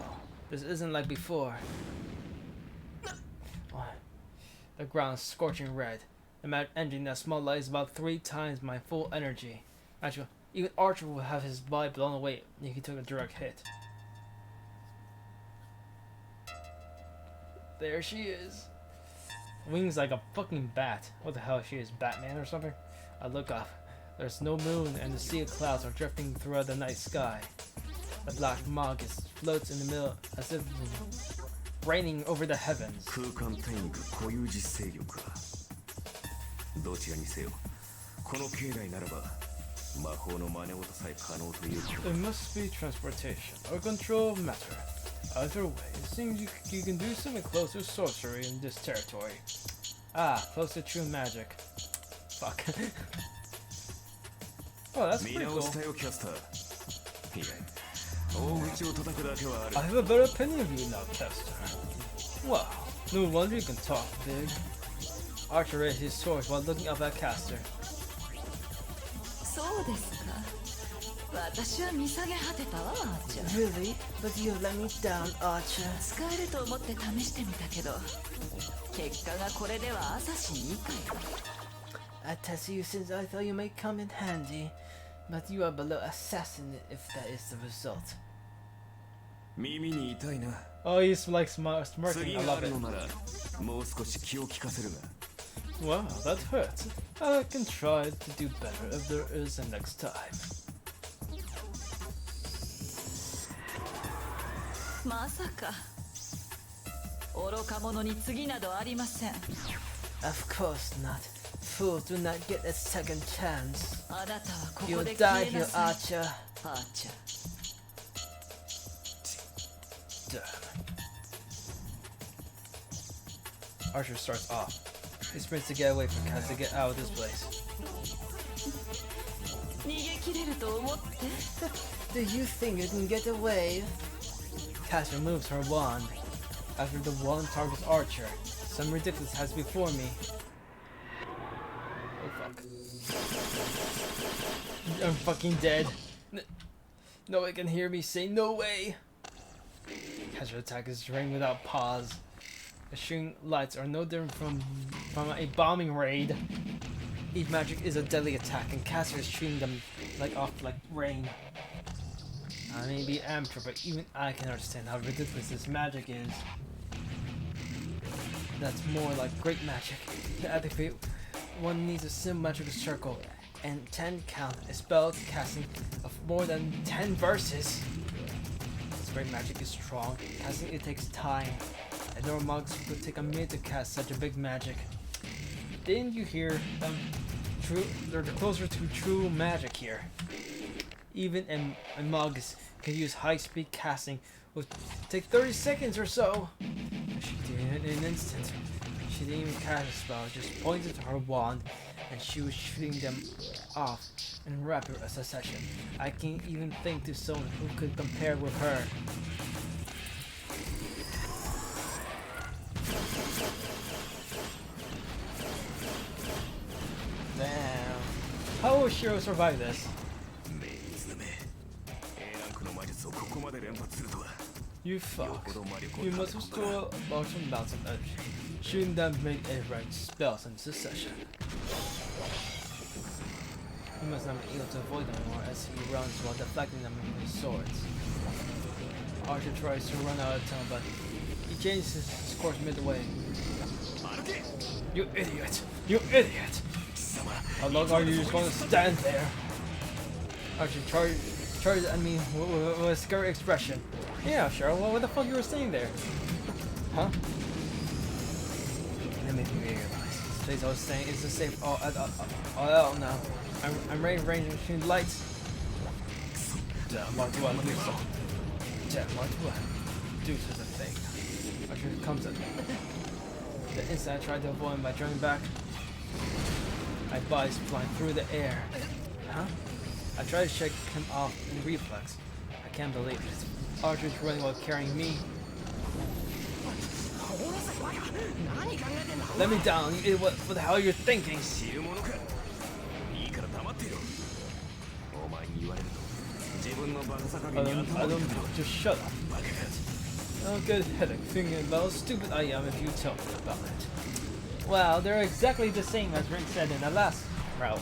this isn't like before. What? The ground is scorching red. The engine that small light is about 3 times my full energy. Actually, even Archer will have his body blown away if he took a direct hit. There she is. Wings like a fucking bat. What the hell is she? Is Batman or something? I look up. There's no moon and the sea of clouds are drifting throughout the night sky. The black Magus floats in the middle as if raining over the heavens. 空間転移か固有実勢力かどちらにせよこの境内ならば魔法の真似事さえ可能ということ It must be transportation or control of matter. Either way, it seems you can do something close to sorcery in this territory. Ah, close to true magic. Fuck. Oh, that's 見 pretty 直 cool. したよキャスターいや大口を叩くだけはある I have a better opinion of you now, Caster. Wow, no wonder you can talk big. Archer raised his sword while looking up at Caster. そうですか。私は見下げ果てたわ、アーチャー。 Really? But you let me down, Archer. 使えると思って試してみたけど、結果がこれではアサシン以下よ。I tested you since I thought you might come in handy. But you are below assassin if that is the result. 耳に痛いな Oh, he's like smirking. 次 I があ love る it. のならもう少し気を利かせるが Wow, that hurts. I can try to do better if there is a next time. まさか。愚か者に次などありません。 Of course not. Fools do not get a second chance. あなたはこ You'll こで die 消え here, なさい。 Archer. アーチャー。 Damn. Archer starts off. He sprints to get away from Kaz to get out of this place. 逃げ切れると思って。 Do you think you can get away? Kaz removes her wand. After the wand targets Archer, some ridiculous has before me. Oh fuck. I'm fucking dead. No one can hear me say no way. Kaz's attack is drained without pause. The shooting lights are no different from a bombing raid. Each magic is a deadly attack, and Caster is shooting them like rain. I may be amateur, but even I can understand how ridiculous this magic is. That's more like great magic. To activate, one needs a simple magical circle and 10 count, a spell casting of more than 10 verses. This great magic is strong. Casting it takes time. And normal monks would take a minute to cast such a big magic. Didn't you hear them? They're closer to true magic here. Even a Magus can use high-speed casting, would take 30 seconds or so. She did it in an instant. She didn't even cast a spell, just pointed to her wand, and she was shooting them off in rapid succession. I can't even think to someone who could compare with her. Damn. How will Shiro survive this? メイズめ A ランクの魔術をここまで連発するとは You fuck. You must restore large amounts of energy. Shooting them make a right spells in succession. He must not be able to avoid them anymore as he runs while deflecting them with his swords. Archer tries to run out of time, but he changes his course midway. You idiot! You idiot! How long are you just going to stand there? Archer charges at me with a scary expression. Yeah, sure. Well, what the fuck you were saying there? Huh? That made me realize. This place I was saying is safe all out now. I'm ready to range between lights. Damn, what do I do? Damn, what do I do to the thing? Archer comes at me. The instant I tried to avoid him by jumping back, my body's flying through the air. Huh? I try to shake him off in reflex. I can't believe it. Archer's running while carrying me. Let me down, you idiot. What the hell are you thinking? I don't just shut up. Oh, good headache, thinking about how stupid I am if you tell me about it. Well, they're exactly the same as Rin said in the last route.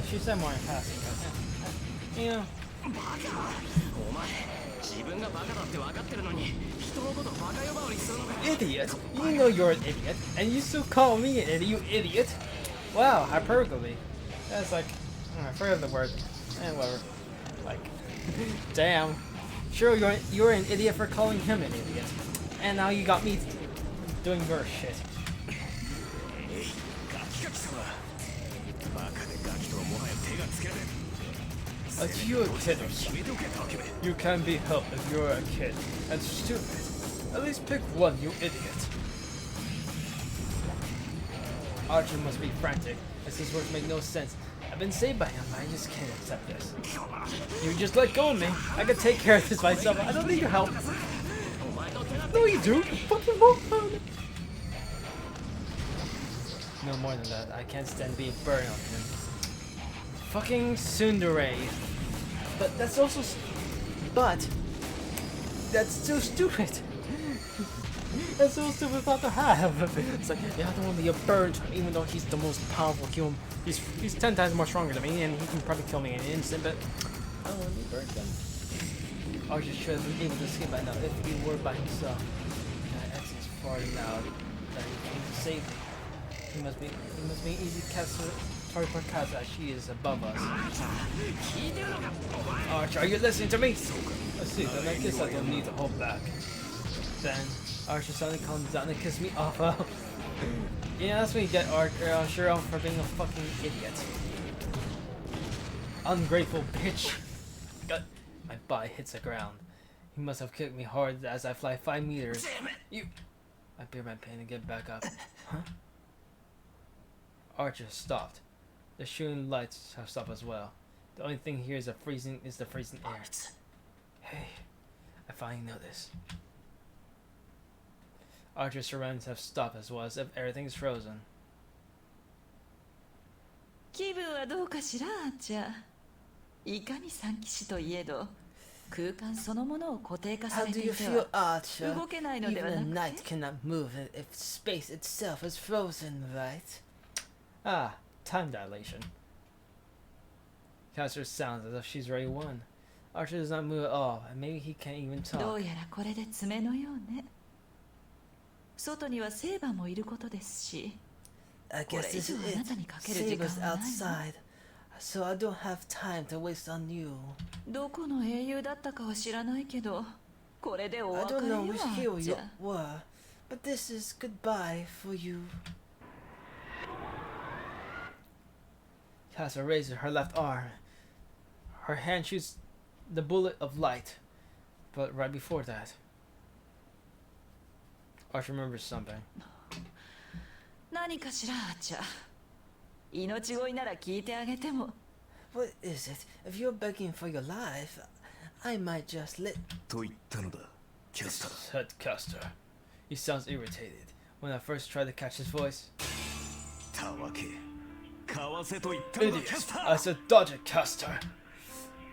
She said more in passing, but, you know. お前自分がバカだって分かってるのに人のことバカ呼ばわりするのか。 Idiot? You know you're an idiot, and you still call me an idiot, you idiot? Wow, hyperbole. That's like, I forgot the word. Whatever. Like, damn. Sure, you're an idiot for calling him an idiot. And now you got me doing your shit. ガキガキ様バカでガキとはもはや手がつけられん。 You're a kid or something. You can be helped if you're a kid. That's stupid. At least pick one, you idiot. Archer must be frantic, as his words make no sense. I've been saved by him, I just can't accept this. You just let go of me. I can take care of this myself. I don't need your help. No, you do. You fucking moron. No more than that. I can't stand being burned on him. Fucking tsundere. But that's also... But... That's still stupid. That's so stupid thought to have. It's like, yeah, I don't want to get burned to him, even though he's the most powerful human. He's 10 times more stronger than me, and he can probably kill me in an instant, but I don't want to be burned then. Archer should have been able to escape by now if he were by himself. X is far now that he came to save me. He must be an easy target for Kaza. She is above us. Archer, are you listening to me? Let's see, then I guess I don't need to hold back. Then Archer suddenly comes down and kisses me off. Yeah, that's what you get, Archer. Sure, for being a fucking idiot. Ungrateful bitch. My body hits the ground. He must have kicked me hard as I fly 5 meters. You. I bear my pain and get back up. Huh? Archer stopped. The shooting lights have stopped as well. The only thing here is the freezing air. Hey, I finally know this. Archer's surroundings have stopped as well, as if everything is frozen. 気分はどうかしら、アーチャー。いかに三騎士といえど、空間そのものを固定化さ How れ do て you いて feel, は Archer? 動けないのでは Even な the く night て。 cannot move if space itself is frozen, right? Ah, time dilation. Caster sounds as if she's already won. Archer does not move at all, and maybe he can't even ど talk. うやらこれで爪のようね。外にはセーバーもいることですし。 I guess this is it. Saber's outside, so I don't have time to waste on you. どこの英雄だったかは知らないけど、これでお I 別 don't れよ、 know ア which ー hero チ you ャー。 were, but this is goodbye for you. Caster raises her left arm. Her hand shoots the bullet of light. But right before that, Archer remembers something. 何かしら、アーチャー。命乞いなら聞いてあげても。What is it? If you're begging for your life, I might just let... と言ったのだキャスター Said Caster. He sounds irritated. When I first tried to catch his voice. たわけかわせと言ったのだキャ Idiot! スタ I ー said dodge it, Caster!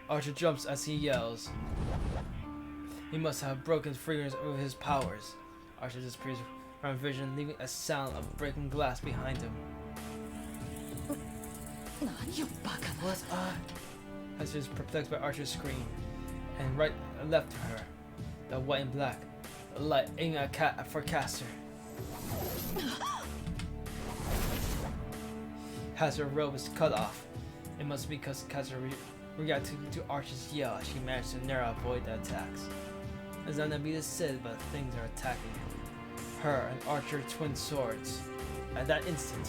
Archer jumps as he yells. He must have broken free of his powers. Archer disappears from vision, leaving a sound of breaking glass behind him. 何よ、バカな。 What are... Caster is perplexed by Archer's scream. And right and left to her, the white and black, the light aiming for Caster. Caster's robe is cut off. It must be because Caster reacted to Archer's yell as she managed to narrow avoid the attacks. As Anabita said, but things are attacking her and Archer twin swords. At that instant,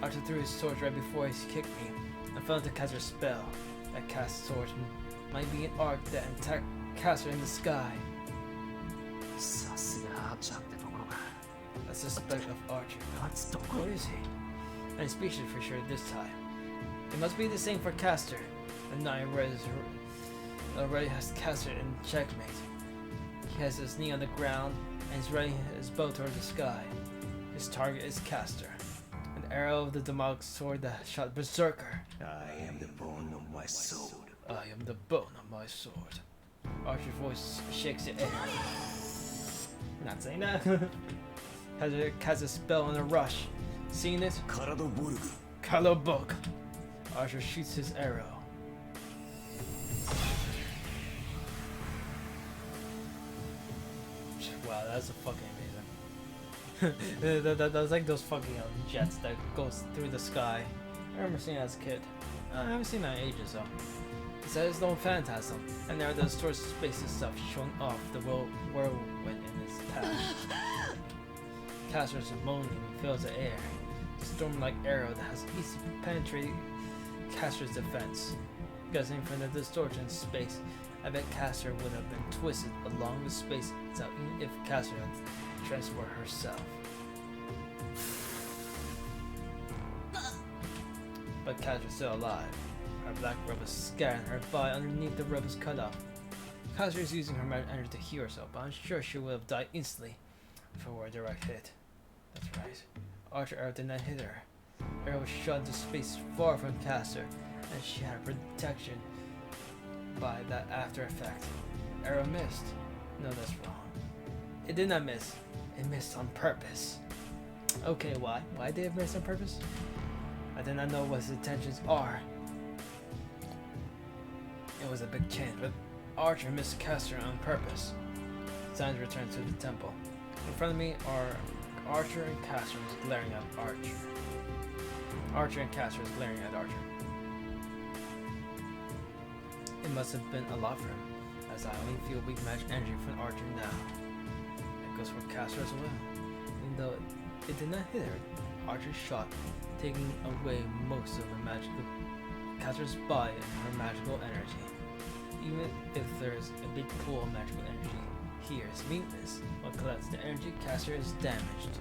Archer threw his sword right before he kicked me and fell into Caster's spell. That cast swords might be an arc that attacked Caster in the sky. さすがアーチャーってところか。 A suspect of Archer. 立つとこ What is he? And he's speechless for sure this time. It must be the same for Caster. The knight already has Caster in checkmate. He has his knee on the ground and is readying his bow toward the sky. His target is Caster. An arrow of the demonic sword that shot Berserker. I am the bone of my sword I am the bone of my sword. Archer's voice shakes the air. Not saying that. Casts a spell in a rush. Seeing it? カラドボルグ Kalobok. Archer shoots his arrow. Wow, that's a fucking amazing. That's like those fucking jets that goes through the sky. I remember seeing that as a kid. I haven't seen that in ages though. It's its own phantasm, and there the stored space itself showing off the whirlwind in its path. Caster's moaning fills the air. The storm-like arrow that has easily penetrated Caster's defense. Guessing from the distortion space, I bet Caster would have been twisted along with space itself even if Caster had transported herself. But Caster's still alive. Her black robe is scattered and her body underneath the robe is cut off. Caster is using her magic energy to heal herself, but I'm sure she would have died instantly if it were a direct hit. That's right. Archer arrow did not hit her. Arrow was shot into space far from Caster, and she had protection by that after effect. Arrow missed. No, that's wrong. It did not miss. It missed on purpose. Okay, why? Why did it miss on purpose? I did not know what his intentions are. It was a big change, but Archer missed Caster on purpose. Signs returned to the temple. In front of me are Archer and Caster is glaring at Archer. Archer and Caster is glaring at Archer. It must have been a lot for him, as I only feel weak magic energy from Archer now. It goes for Caster as well. Even though it did not hit her, Archer's shot, taking away most of the magical Caster's body and her magical energy. Even if there's a big pool of magical energy, here is weakness. What collects the energy, Caster is damaged.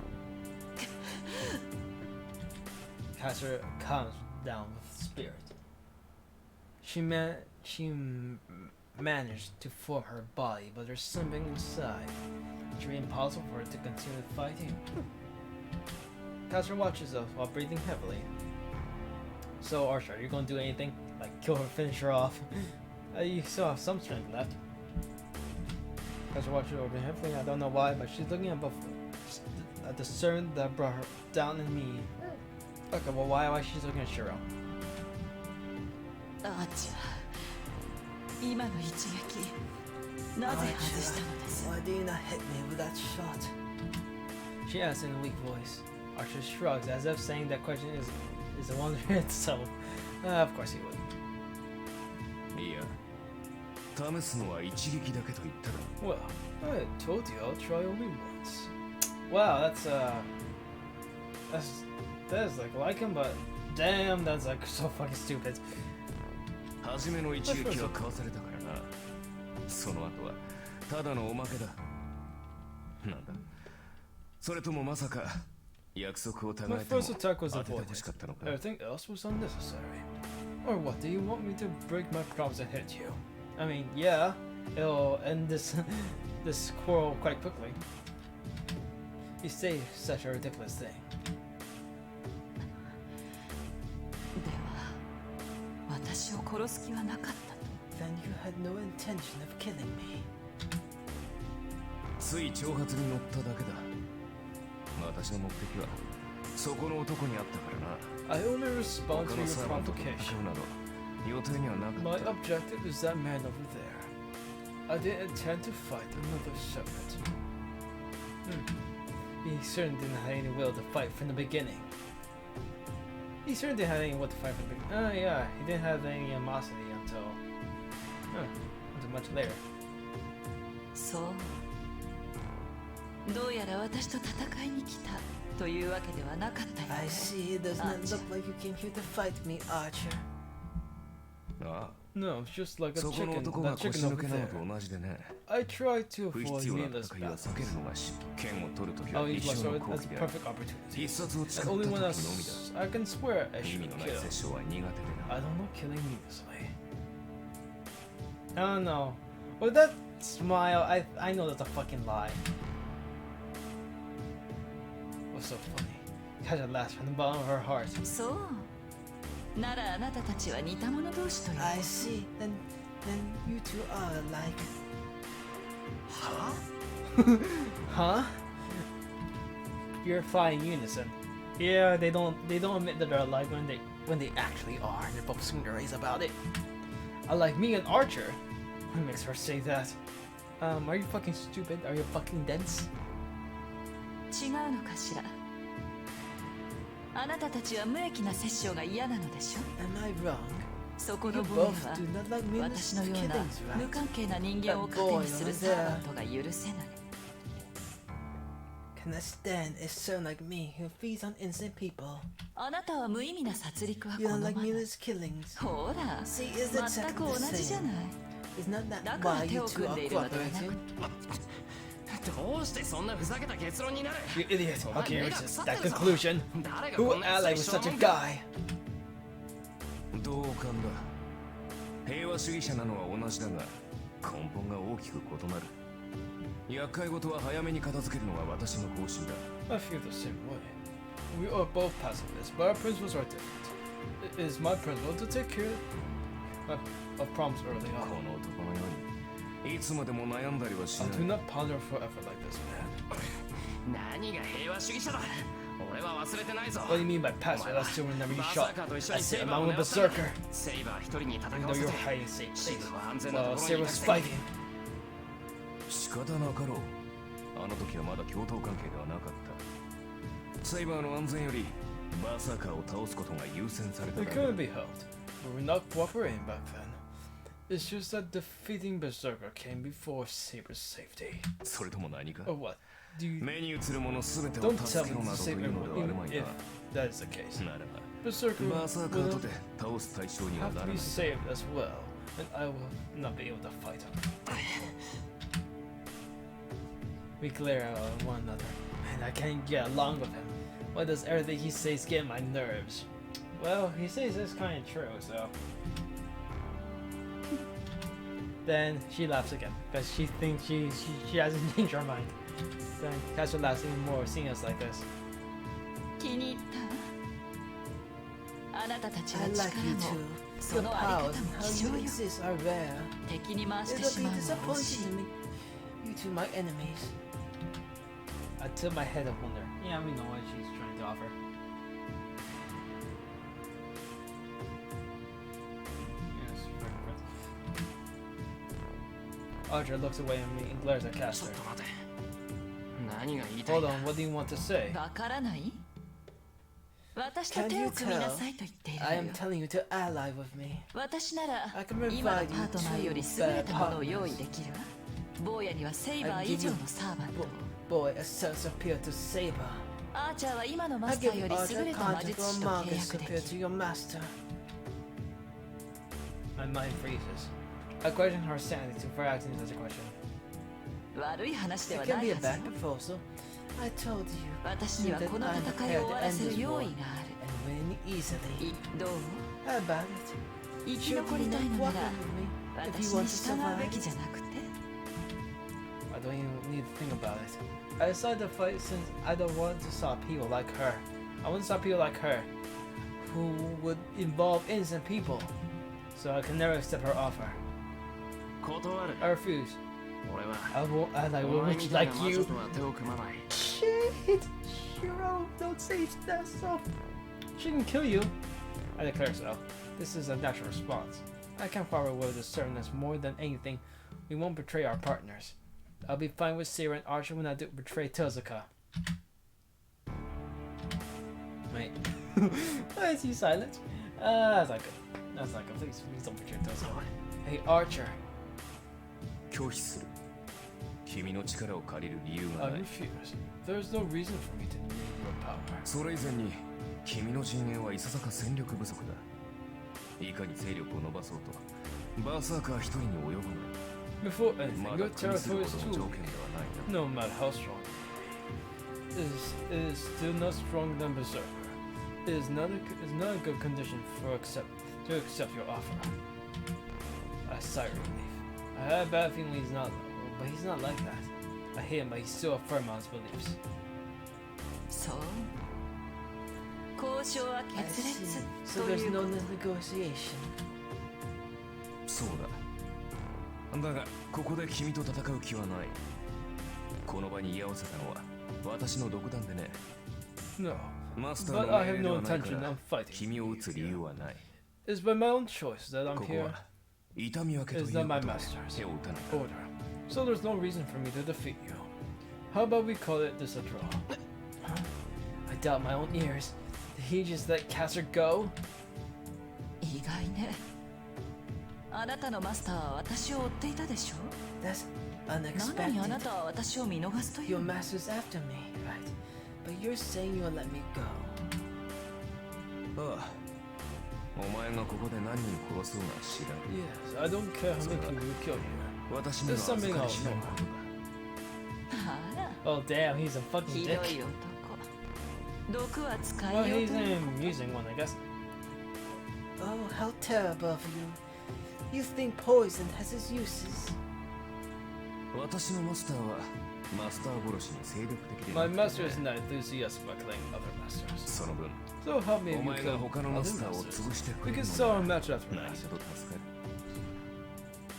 Caster calms down with spirit. She managed to form her body, but there's something inside. It's really impossible for her to continue fighting. Caster watches us while breathing heavily. So Archer, are you gonna do anything? Like kill her, finish her off? You still have some strength left. Caster watches over heavily. I don't know why, but she's looking at the CERN that brought her down in me. Okay, well why she's looking at Shiro? アーチャー、今の一撃なぜ外したのです？ Why do you not hit me with that shot? She asks in a weak voice. Archer shrugs as if saying that question is a wonder in itself. Of course he would. いや試すのは一撃だけと言っただろ Well, I told you I'll try only once. Wow, that's like him, but damn, that's like so fucking stupid. 初めの一撃はかわされたからなその後はただのおまけだなんだそれともまさか約束を My 違えても first attack was 当てて avoided. 欲しかったのか Everything else was unnecessary. Or what, do you want me to break my promise and hit you? I mean, yeah, it'll end this quarrel quite quickly. You say such a ridiculous thing. では私を殺す気はなかったと。 Then you had no intention of killing me. つい挑発に乗っただけだ私の目的はそこの男にあったからな I only respond 他 to の your サーバンと戦 provocation. うなど予定にはな My かった objective is that man over there. I didn't intend to fight another serpent. He certainly didn't have any will to fight from the beginning. He certainly didn't have any will to fight from the beginning. Oh yeah, he didn't have any animosity until much later. そうどうやら私と戦いに来たというわけではなかったよ I ね see it does not look like you came here to fight me, Archer. あ No, it's just like あ a そこの chicken. 男が That 腰 chicken 抜 over けなの there. と同じでね I try to 不 avoid 必要な needless 戦いは battles. 避けるのが剣を取るとき I'll は use 一 my 生の sword 好 as 機 a である perfect opportunity. 必殺を使 And った only 時 when の I, みだ I can swear I 意 should 味のない kill. 殺生は苦手で I な don't know killing needlessly. I don't know. With that smile, I know that's a fucking lie. What's so funny? Kaja laughs from the bottom of her heart. そうならあなたたちは似た者同士という I see. Then then you two are alike. Huh? You're flying unison. Yeah, they don't admit that they're alike when they actually are. They're both tsunderes about it. Unlike me and Archer. What makes her say that? Are you fucking stupid? Are you fucking dense? 違うのかしら。あなたたちは無益な殺生が嫌なのでしょ。 Am I wrong? そこの You 坊や both は do not like 私の mindless ような killings, 無 right? 関係な人間を糧にするサーバントが許せない。 Can I stand a son like me who feeds on innocent people? あなたは無意味な殺戮は好 You ま don't ない。 like mindless killings. ほら、 See, it's 全 exactly く同 the じじゃ same. ない。 Is not that だから why 手 you を two 組ん are でいるのではなく cooperating? どうしてそんなふざけた結論になる You idiot. お前 Okay, 目 it's が just 腐って that るぞ conclusion. 誰が Who こ would んなや ally つ with と such 一緒 a なの guy? 同感だ。平和主義者なのは同じだが根本が大きく異なる。厄介事は早めに片付けるのが私の方針だ。 I feel the same way. We are both pacifists, but our principles are different. It is my principle to take care of problems early こ on. の男のようにいつまでも悩んだりはし I な do い。 not ponder forever like this, man. 何が平和主義者だ俺は忘れてないぞ What do you mean by passive? I still remember you バー shot. サーカーと一緒 I にセ said イ I'm バー a を狙ったんだ berserker. セイバー一人に戦 Even わ though せ you're て hiding safe シ place ブは安全なと while ころにい Sarah た was くて fighting. 仕方なかろう。あの時はまだ共闘関係ではなかった。セイバーの安全よりバーサーカーを倒すことが優先された It だけだ。 couldn't be helped, but we're not cooperating back then. It's just that defeating Berserker came before Saber's safety. それとも何か Or what? Do you 目に映るものすべてを don't 助 tell け me ろな to どと save いうの everyone, ではある even まい if が。 that is the case. ならば Berserker バーサーカーと will て倒す対象には have な to ら be ない。 saved as well, and I will not be able to fight him. We glare at one another, and I can't get along with him. Why does everything he says get on my nerves? Well, he says it's kind of true, so. Then she laughs again, because she thinks she hasn't changed her mind. Then Castle laughs even more, seeing us like this. 気に入ったあなたたちは I 力 like you も too. そ Your のあり powers 方 and も how 希 you 少よ exist are rare. 敵に回してし It'll ま be うのは惜 disappointing しい to me. You two, my enemies. I tilt my head and wonder. Yeah, we know what she's trying to offer. Yes, perfect. Archer looks away at me and glares at ちょ Caster. っと待て何が言いたい Hold んだ on, what do you want to say? わからない私と Can 手 you を組みなさいと言っている I わ am よ telling you to ally with me. 私なら I can 今の provide パ you ートナーより two 優れ better たものを用意 partners. できるわ坊やにはセイバー以上のサーバント Boy, a son superior to Saber. アーチャーは今のマ I スタ give ーよ you り Archer 優れた魔 content 術 for a 師と契 manga 約で superior き to る your master. My mind freezes. I question her sanity for asking such a question. 悪い話で It は can な be い a はずよ bad proposal. I told you. 私にはこの戦いを終わらせる用意がある And win easily. どう How about it? 生き Should 残 you りたい not のな cooperate ら with me if 私 you want に to 従うべ survive? きじゃなくて I don't even need to think about it. I decided to fight since I don't want to stop people like her. I want to stop people like her who would involve innocent people. So I can never accept her offer. 断る I refuse. 俺は I won't act like お前 women みたいな like 魔 you. 女とは手を組まない Shit! Shiro, don't say that stuff. She can kill you. I declare so. This is a natural response. I can't cooperate with the servants more than anything. We won't betray our partners. I'll be fine with Sarah and Archer when I do betray Tezuka. Wait. Why is he silent? That's not good. That's not good. Please don't betray Tezuka. Hey, Archer. 拒否する。君の力を借りる理由が I ない。 refuse. There's no reason for me to need your power. それ以前に君の陣営はいささか戦力不足だ。いかに勢力を伸ばそうとバーサーカー一人に及ばない。 Before anything, ま your だ気にする territory ほ is どの too 条 weak. 件ではないな。 No matter how strong it is still not stronger than Berserker. It is not a good condition to accept your offer. I sigh with relief. I had a bad feeling he's not, but he's not like that. I hate him, but he's still firm on his beliefs. そう交渉は I 決 see. 裂 So と there's いう no こと negotiation. そうだ。だがここで君と戦う気はない。この場に居合わせたのは私の独断でね。 No. マスタ But ーの I 命 have 令で no はないか intention ら of fighting. 君を撃つ理由はない。 It's by my own choice that I'm ここ here. は痛み分けという It's こと not my で master's 手を打たない order. So there's no reason for me to defeat you. How about we call it this a draw? I doubt my own ears. Did he just let Caster go? 意外ね。あなたのマスターは私を追っていたでしょ。 That's なのにあな unexpected. たは私を見逃すとい Your うの。 master's after me, right? But you're saying you'll let me go. ああ、お前がここで何人殺そうが知らん。 Yes, I don't care how many people you kill here. 私には There's 預 something か I'll り知らん know. ことだ。あら、 Oh damn, he's a fucking ひど dick. い男。毒は使 Well, いよう he's という using one, I guess. Oh, how terrible of you. You think poison has its uses. 私のマスターはマスター殺しに精力的で My なく master て is ね not enthusiastic about killing other masters. その分 So help me if お you 前が kill 他の other マスターを masters. 潰してく We れる can の saw な a ら match after 何 match. かと助かる。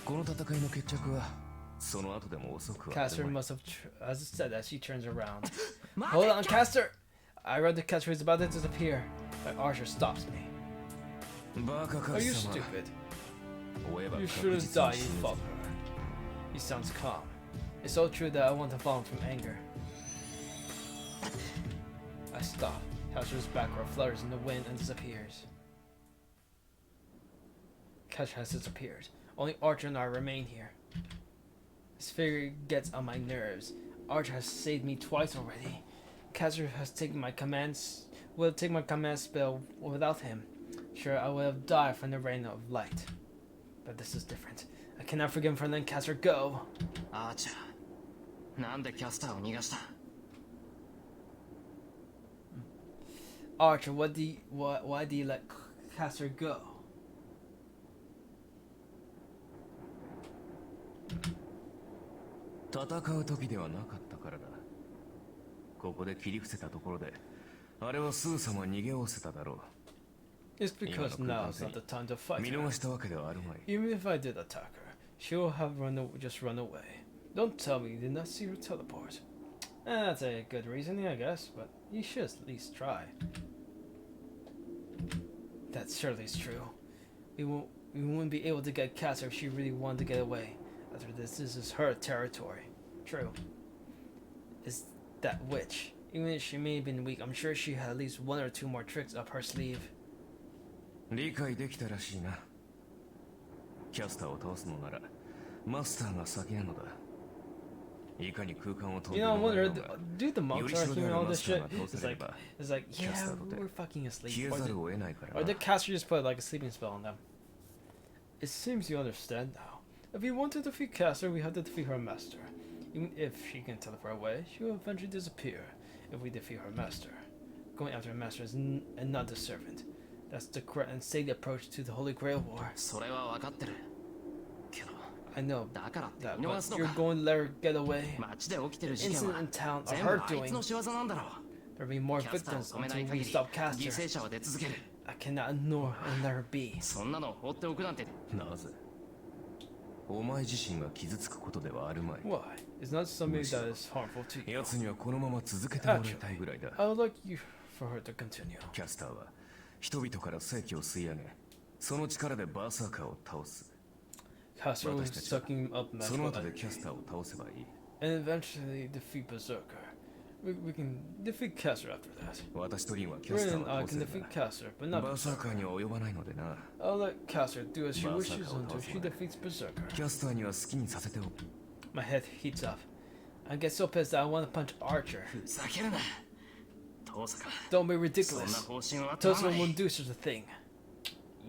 この戦いの決着はその後でも遅くはあ Caster るまい。 must have, as it said, as she turns around. Hold on, Caster! I read the Caster is about to disappear, but Archer stops me. バカ Are カ you シ様 stupid? 追えば You 確 shouldn't 実 die, に you 死ぬ follow ぞ。 her. He sounds calm. It's so true that I want to follow him from anger. I stop. Caster's background flutters in the wind and disappears. Caster has disappeared. Only Archer and I remain here. This figure gets on my nerves. Archer has saved me twice already. Caster has taken my commands. Will take my command spell without him. Sure, I would have died from the rain of light. But this is different. I cannot forgive him for letting Caster go. アーチャー、なんでキャスターを逃がした？ Archer, why do you let Caster go? 戦う時ではなかったからだ。ここで切り伏せたところであれはスー様逃げおせただろ It's because now is not the time to う。 fight 見 her. 逃したわけではあるまい。 Even if I did attack her, she will have just run away. Don't tell me you did not see her teleport. That's a good reasoning, I guess, but you should at least try. That surely is true. We wouldn't be able to get Caster if she really wanted to get away. After this is her territory. True. Is that witch. Even if she may have been weak, I'm sure she had at least one or two more tricks up her sleeve. 理解できたらしいな。キャスターを倒すのならマスターが先なのだ。いかに空間を飛んで You know, I もらえ wonder, るのが do the monks are hearing all this shit? It's It's like, yeah, Caster we're fucking asleep. 消え Or ざ did, るを得ないから or な did Caster just put like a sleeping spell on them? It seems you understand now. If we want to defeat Caster, we have to defeat her master. Even if she can teleport away, she will eventually disappear. If we defeat her master, going after her master is and not the servant. That's the correct and safe approach to the Holy Grail War. それは分かってる。けど、 I know だからって that, 見逃 but すの you're か。 going to let her get away. 街で起きてる事件 Incident は in town are 全部 her あいつの doing. 仕業なんだろう。 There'll be more キャスターを victims 止めな until い we 限り stop 犠 Caster. 牲者は出続ける。 I cannot ignore and let her be. そんなのを放っておくなんて。なぜお前自身が傷つくことではあるまい。 Why? It's not something that is harmful to you. 奴にはこのまま続けてもらいたいぐらいだ。 I would like you for her to continue. キャスターは人々から正気を吸い上げ、その力でバーサーカーを倒す。 Caster was sucking up その magical 後でキャ energy スターを倒せばいい。 and eventually defeat Berserker. We can defeat Caster after that. 私とリンはキャスタ Rin ー and I を倒 can せる defeat が、 Caster, but not バーサーカ Berserker. ーには及ばないのでな。 I'll let Caster do as she Berserker wishes until she defeats Berserker. キャスターには好きにさせておく。 My head heats up. I get so pissed that I want to punch Archer. ふざけるな。父さん。 Don't be そんな ridiculous. 方針は取ら Tosa ない。 won't do such a thing.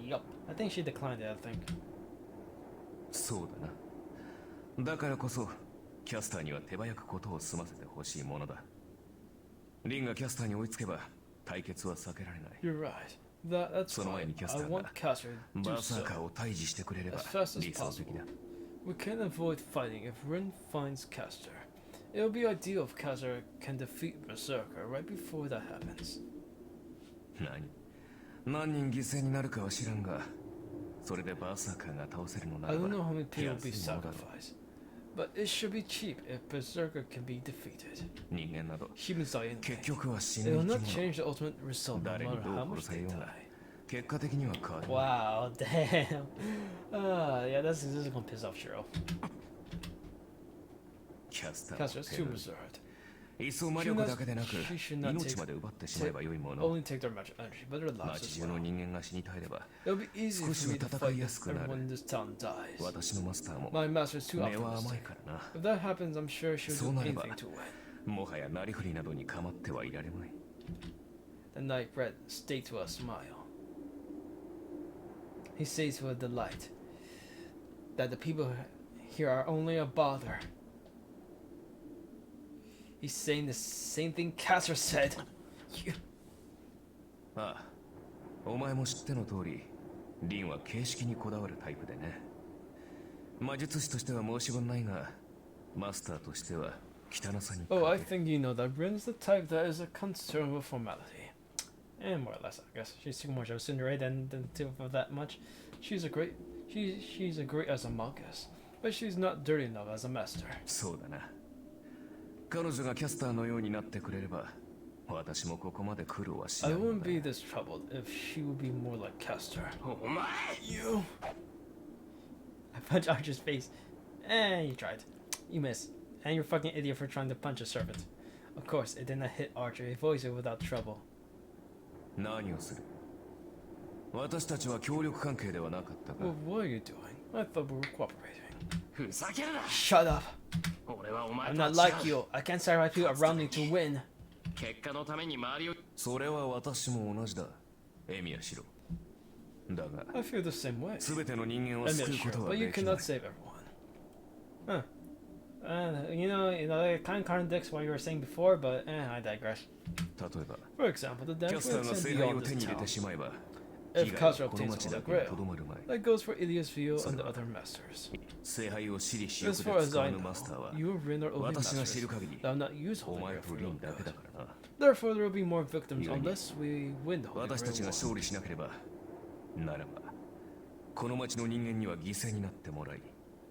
Yup. I think she declined it, I think. そうだな。だからこそキャスターには手早くことを済ませてほしいものだ。リンがキャスターに追いつけば対決は避けられない。 You're right. That's その前 fine. にキャス I ター want が Caster to do バーサーカ so. ーを退治してくれれば As fast as 理想的 possible. だ。 We can avoid fighting if Rin finds Caster. It would be ideal if Caster can defeat Berserker right before that happens. 何人犠牲になるかは知らんが、それでバーサーカーが倒せるのな I らば don't know how many people will be 安いものだろう。 sacrificed, but it should be cheap if Berserker can be defeated. 人間など Humans die 結 anyway. 局は死 It ぬ will 生 not き物。 change the ultimate result no 誰に matter ど how う much 殺され they ようが die. 結果的には変わる。 Wow, damn. Yeah, this is gonna piss off Shiro. キャスター Cause は it's 手 too る reserved. 移送魔力だけでなく She should not 命 take- まで奪ってしまえばよいもの。 Only take their magic energy, but their lives 街 as 中の well. 人間が死に絶えれば It'll be easy 少し for は me to 戦 fight いや if すくなる。 everyone in this town dies. 私のマスターも My master's too 根は甘い optimistic. からな。 If that happens, I'm sure she'll そう do なれば anything to win. もはやなりふりなどに構ってはいられまい。 The knight red states with a smile. He says with delight that the people here are only a bother. He's saying the same thing Caster said. You. ああ、お前も知っての通り、リンは形式にこだわるタイプでね。魔術師としては申し分ないが、マスターとしては汚さに Oh, I 欠ける。 think you know that Rin's the type that is concerned with formality. And more or less, I guess. She's too much of a Cinderella than to for that much. She's a great as a monkus, but she's not dirty enough as a master. そうだな。彼女がキャスターのようになってくれれば、私もここまで苦労はしな I いの wouldn't だ。 be this troubled if she would be more like Caster. お前 You. I punch Archer's face. You tried. You missed. And you're a fucking idiot for trying to punch a servant. Of course, it did not hit Archer. He voiced it without trouble. 何をする？私たちは協力関係ではなかったか Well,。what are you doing? I thought we were cooperating. ふざけるな Shut up. 俺はお前 I'm とは not 違 like う you. I can't sacrifice people around me to win. 結果のために周りをそれは私も同じだ。エミヤシロ。だが、 I feel the same way. すべての人間を I'm 救 not うこ sure, とは but you できな cannot い。 save everyone. Huh. It kind of contradicts what you were saying before, but I digress. 例えば、 For example, the キャ damage スター will が extend 聖杯を beyond 手に this 入れて town. しまえば、 If 被害 Kazuha はこの obtains 町 the だけに grail, とどまるまい。 that goes for Ilias Vio and the other masters. 聖杯を私利私欲 As で far as 使わ I ぬ know, マスターは、 you Rin are only 私が知 masters る限り、 that will not use お Holy 前 Grail と for リ your ンだけ good. だからな。 Therefore, there will be more victims Yuan. unless we win the Holy 私たちが Grail 勝 war. 利しなければ、ならば、この町の人間には犠牲になってもらい、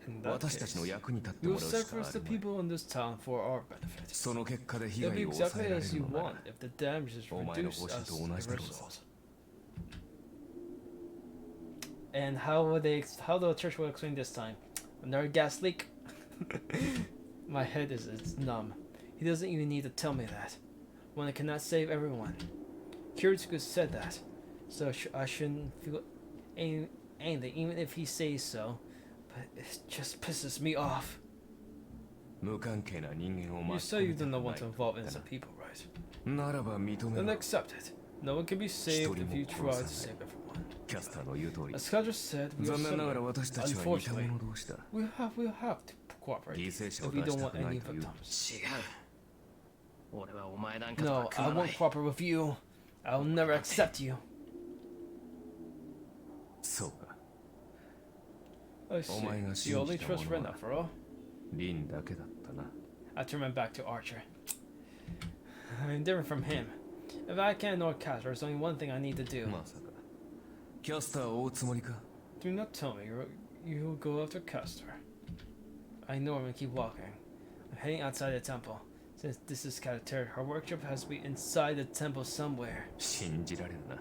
In that 私たち case, の役に立って we も will らうしか sacrifice あ the るまい。 people in this town for our benefit. その結果で被 It'll be 害を抑 exactly えられ as る you のなら want、if the damage is お前の reduced 方針 as と同 a じだろうぞ。 result. And how the church will explain this time? Another gas leak? My head is it's numb. He doesn't even need to tell me that. When I cannot save everyone. Kiritsugu said that. So I shouldn't feel anything, even if he says so. But it just pisses me off. 無関係な人間を You 巻き say 込 you みた do く not な want い to involve innocent people, right? ならば認め Then ろ。 accept it. No one can be saved if you try to save everyone. キャスターの言う通り。 As Kaja said, we are 残念ながら similar. 私たちは似た Unfortunately, 者同士だ。 we'll have to cooperate 犠牲者 if を we 出し don't た want くない any という victims. 違う俺はお前なんかと No, は組 I まな won't い cooperate with you. I'll never accept you. そうか。 I see. お前が You 信 only じた trust も Ren のは after all. リンだけだったな。 I turn my back to Archer. I'm different from him. If I can't ignore Caster, there's only one thing I need to do. まさか。キャスターを追うつもりか Do not tell me you'll go after Caster. I know I'm gonna keep walking. I'm heading outside the temple. Since this is Kater, her workshop has to be inside the temple somewhere. 信じられるな。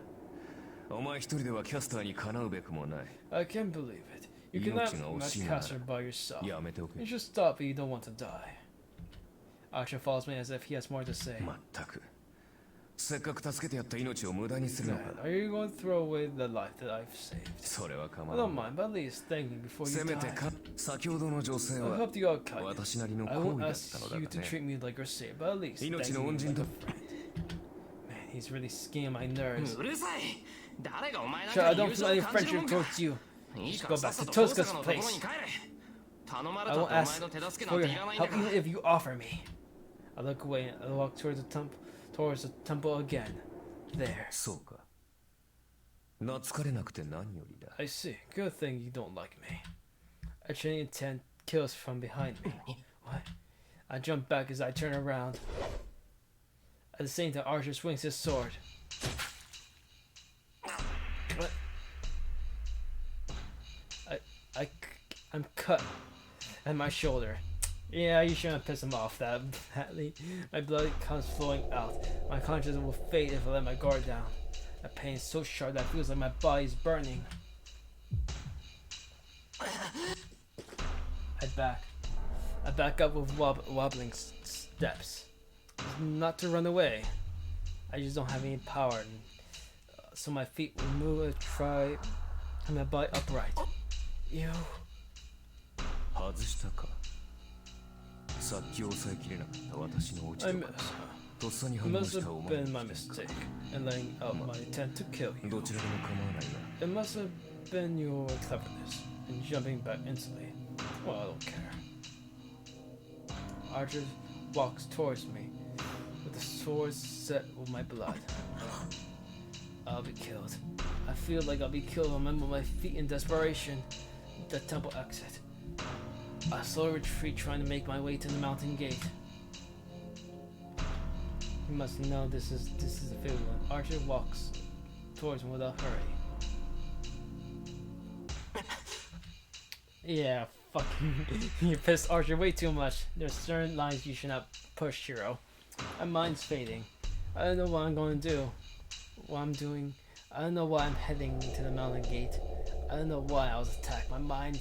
お前一人ではキャスターにかなうべくもない。 I can't believe it. You cannot 命が惜し match いなら Caster by yourself. やめておけ You。should stop if you don't want to die. Archer follows me as if he has more to say. まったく。せっかく助けてやった命を無駄にするの Man, か。 are you going to throw away the life that I've saved? それは構 I わ don't ない。 mind, but at least thank me before せ you めて die. か、先ほどの女性 I は helped you out, kindness. 私なりの I 行 won't 為だっ ask たのだ you が to ね。 treat me like your savior, but at least thank 命 me の恩人 like だ a。friend. Man, he's really skinning my nerves. うるさい誰がお前なん Sure, か I に don't 友 feel 情 any を感じるも friendship んか towards you. いい Just か go らさ back っ to さとトスカ Tosca's のところに place. 帰れ頼まれ I たっ won't てお前 ask の手助け for なん your ていらないんだ help から even if you offer me. I look away and I walk towards the temple again. There. そうか。懐かれなくて何よりだ。 I see. Good thing you don't like me. A training tent kills from behind me. What? I jump back as I turn around. At the same time, Archer swings his sword. What? I'm cut at my shoulder. Yeah, you shouldn't piss him off that badly. My blood comes flowing out. My consciousness will fade if I let my guard down. The pain is so sharp that it feels like my body's burning. I back up with wobbling steps. Not to run away. I just don't have any power, so my feet will move and try and my body upright. Ew. 外したか。さっき抑えきれなかった私の落ち I 度 miss か her. とっさに It 反応 must したお have 前 been の my 気持ち mistake in letting out my intent to kill ど you. ちらでも構わないが It must have been your cleverness in jumping back instantly. Well, I don't care. Archer walks towards me with the sword set with my blood. I'll be killed. I feel like I'll be killed on my feet in desperation. The temple exit. I slowly retreat, trying to make my way to the mountain gate. You must know this is a fatal one. Archer walks towards me without hurry. Yeah, fucking you pissed Archer way too much. There's certain lines you should not push, Hero. My mind's fading. I don't know what I'm going to do. What I'm doing. I don't know why I'm heading to the mountain gate. I don't know why I was attacked. My mind.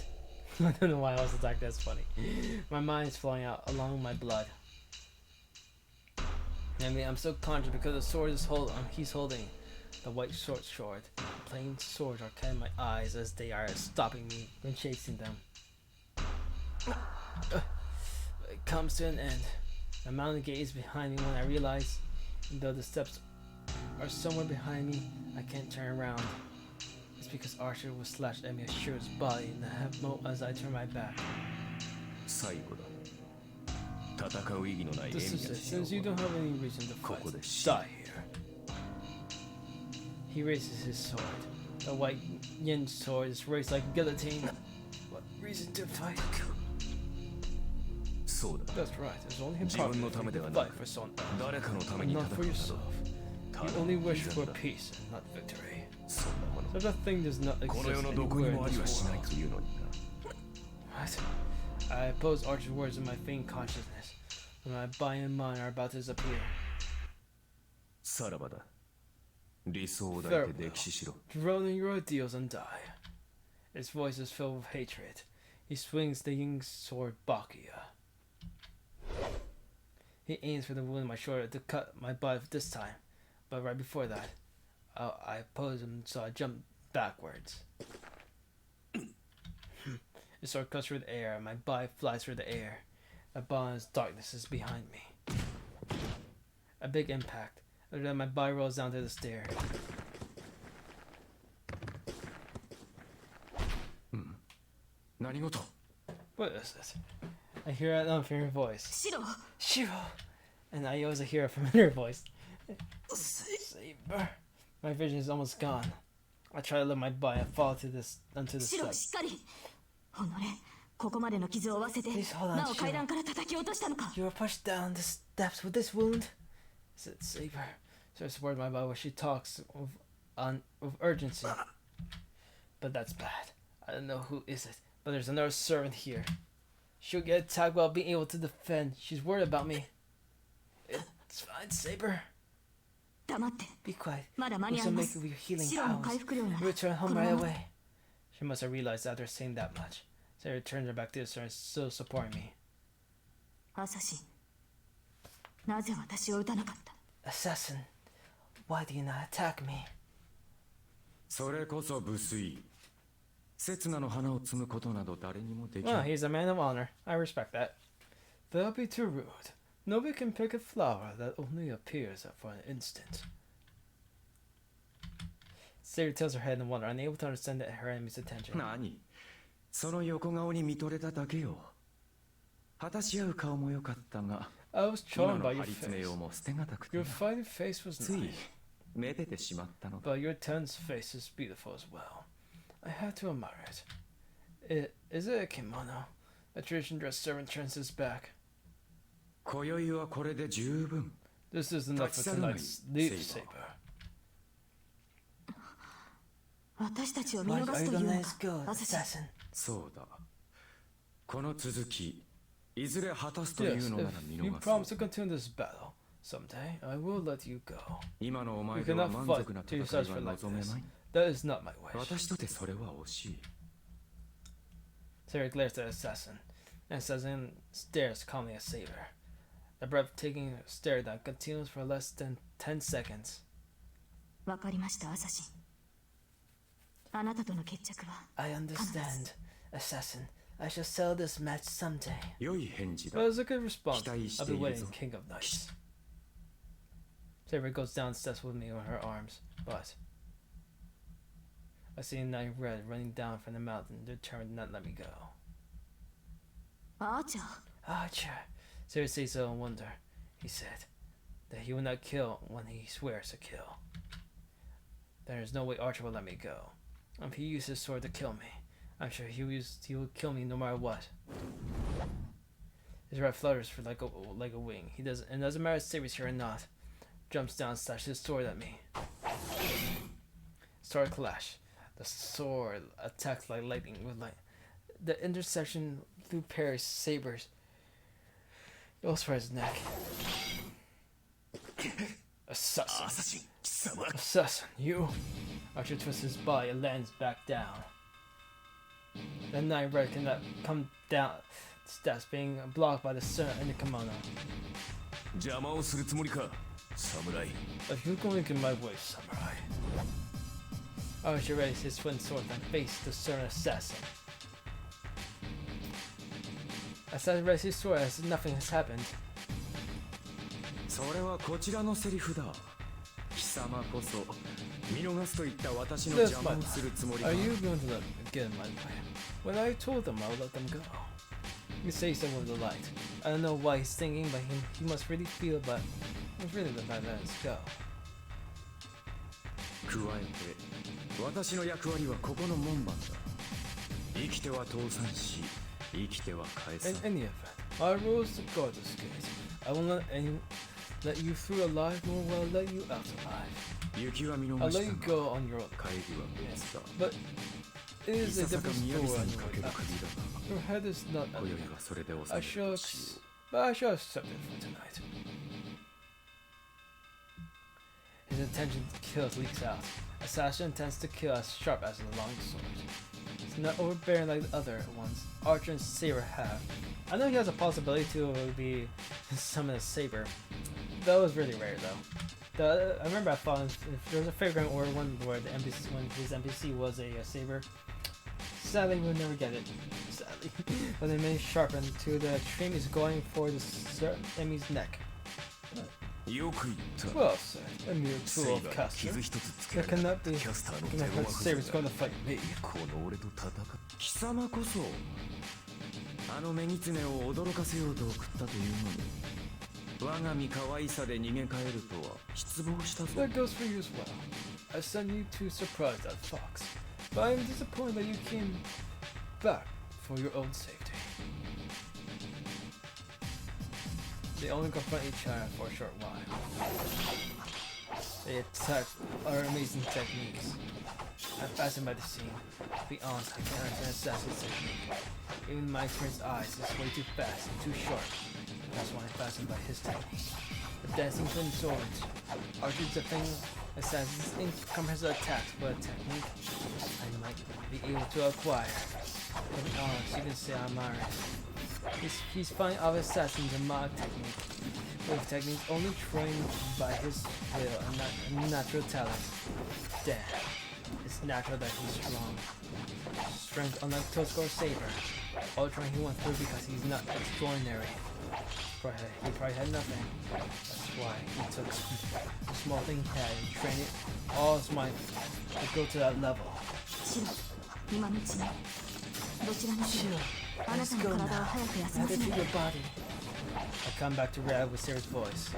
I don't know why I was attacked. That's funny. My mind's flowing out along with my blood. I mean, I'm so conscious because the sword is he's holding the white short sword. Plain swords are catching my eyes as they are stopping me from chasing them. It comes to an end. The mountain gate is behind me when I realize, though the steps are somewhere behind me, I can't turn around. It's because Archer was slashed at me Assure's body in the half moment as I turn my back. 最後だ。戦う意義のない This 笑 is み it. やしよ Since you don't have any reason to fight, ここで死 die here. He raises his sword. The white yin sword is raised like a guillotine. What reason to fight? そうだ。 That's right. There's only 自分 hypocrisy のためで to はな fight く for someone 誰かのため else, に not 戦 for うの yourself. だ。 You ただ only wish の for だ。 peace and not victory. そんなもの Such a thing does not こ exist の世のどこに anywhere もあ in りは this しない world. というのにな。 What? I oppose Archer's words in my faint consciousness, when my body and mind are about to disappear. さらばだ。理想を抱いて歴史しろ。 Drown in your ideals and die. His voice is filled with hatred. He swings the yin sword Bakia. He aims for the wound in my shoulder to cut my body this time, but right before that, I oppose him, so I jump backwards. The sword cuts through the air, and my body flies through the air. A bond's darkness is behind me. A big impact, and then my body rolls down to the stair. 何事 What is this? I hear an unfamiliar voice. シロ Shiro! And I also hear a familiar voice. Saber. My vision is almost gone. I try to let my body fall onto the シロ steps. しっかりおのれここまでの傷を負わせて Please hold on, なお階段から叩き落としたのか You were pushed down the steps with this wound. Is it Saber? Starts word my body where she talks with urgency. But that's bad. I don't know who is it, but there's another servant here. She'll get attacked while being able to defend. She's worried about me. It's fine, Saber. 黙って Be quiet. まだ間 We に合い shall ま make す it with your healing シロの回 powers. 復量なら Return こ home の right まま away. She must have realized after saying that much. Saber turns her back to the servant, still supporting me. アサシンなぜ私を撃たなかった Assassin, why do you not attack me? それこそ無粋。刹那の花を摘むことなど誰にもでき Oh, ない。 he's a man of honor. I respect that. That'll be too rude. Nobody can pick a flower that only appears for an instant. Saber tilts her head in wonder, unable to understand her enemy's attention. 何その横顔に見とれただけよ。果たし合う顔も良かったが、 I was 今 charmed の by 張 your り詰め face. ようも捨てがたくて Your な。 fighting face was つい nice, めでてしまったのだ。 but your tense face is beautiful as well. I had to admire it. Is it a kimono? A tradition dressed servant turns his back. 今宵はこれで十分。 This is enough for tonight's leave, Saber. 私たちを見 Why 逃 are す you という gonna の let us go, かアサシン assassin? そうだ。この続き、いずれ果たすとい Yes, うのなら if 見 you 逃 promise そ to う。 continue this battle someday, I will let you go. 今のお You 前では cannot 満 fight 足な to 戦 your いが satisfied like 望め this. ない。 That is not my wish. 私とてそれは惜しい。 Saber glares at the assassin, and assassin stares calmly at Saber. The breathtaking stare that continues for less than 10 seconds. わかりましたアサシン。あなたとの決着は I understand, assassin. I shall sell this match someday. 良い返事だ。 Well, it's a good response. 期待し I'll て be いる waiting, ぞ。 King of Knights. Saber goes down steps with me on her arms, but I see a knight red running down from the mountain, determined to not let me go. アーチャー Archer. Saber sees so in wonder. He said that he will not kill when he swears to kill. There is no way Archer will let me go. If he uses his sword to kill me, I'm sure he will kill me no matter what. His red flutters for like a wing. It doesn't matter if Saber's here or not. Jumps down, slashes his sword at me. Sword clash. The sword attacks like lightning with light. The intersection through parries Saber's goes for his neck. Assassin. アサシン、貴様。 Assassin, you. Archer twists his body and lands back down. The knight red cannot come down. Steps being blocked by the sun and the kimono. 邪魔をするつもりか、侍。 If you're going in my way, samurai. Archer raised his twin sword and faced the stern assassin. Assassin raised his sword as if nothing has happened. それはこちらのセリフだ。貴様こそ見逃すと言った私の This 邪魔 man, をするつもりか。 are you going to let me get in my way? When I told them I'll let them go. You say so with delight. I don't know why he's thinking, but he must really feel, but he's really the man let us go. 加えて私の役割はここの門番だ。生きては倒産し、生きては返さ In ん。 any event, our rules to guard this gate. I won't let you through alive, nor will I let you out alive. 雪は見逃 I'll し let た you が、 go on your own. 帰りは別だ。 But it い is a ささか different 宮 story 城さ on んに your か way ける out. 首だ Your head is not が、 up. 今宵はそれで収 I め shall, るとしよう。 but I shall accept it for tonight. His intention to kill leaks out. Assassin intends to kill as sharp as a long sword. It's not overbearing like the other ones Archer and Saber have. I know he has a possibility to be summon a Saber. That was really rare though. I remember I thought if there was a favorite or one where the NPC when his NPC was a Saber. Sadly, we'll never get it. Sadly, but they may sharpen to the extreme is going for the enemy's neck. よく言った。 Well said, a mere セ tool イ of バーに caster. 傷一つつけ There られた cannot be. キャスターの Cannot 手 hurt 駒 Saber's く going ず to だ。 fight me. この俺と戦う。貴様こそあの女狐を驚かせようと送ったというのに、我が身可愛さで逃げ帰るとは失望したぞ。 That goes for you as well. I sent you to surprise that fox, but I am disappointed that you came back for your own safety. They only confront each other for a short while. They attack our amazing techniques. I'm fascinated by the scene. To be honest, I can't understand Assassin's technique. Even my experienced eyes is way too fast and too sharp. That's why I'm fascinated by his technique. The dancing twin swords. Archer's defending Assassin's incomprehensible attacks, but a technique I might be able to acquire. To be honest, you can say I'm Irish. He's finding other assassins in my technique. With techniques only trained by his will and not natural talent. Damn. It's natural that he's strong. Strength unlike Tosko or Saber. All the training he went through because he's not extraordinary. He probably had nothing. That's why he took the small thing he had and trained it all his might to go to that level. シロ今のうちにどちらにしろ Sure. あな Let's たの go 体を now. 早く休 Now ませ to ない your body. I come back to Red with Sarah's voice.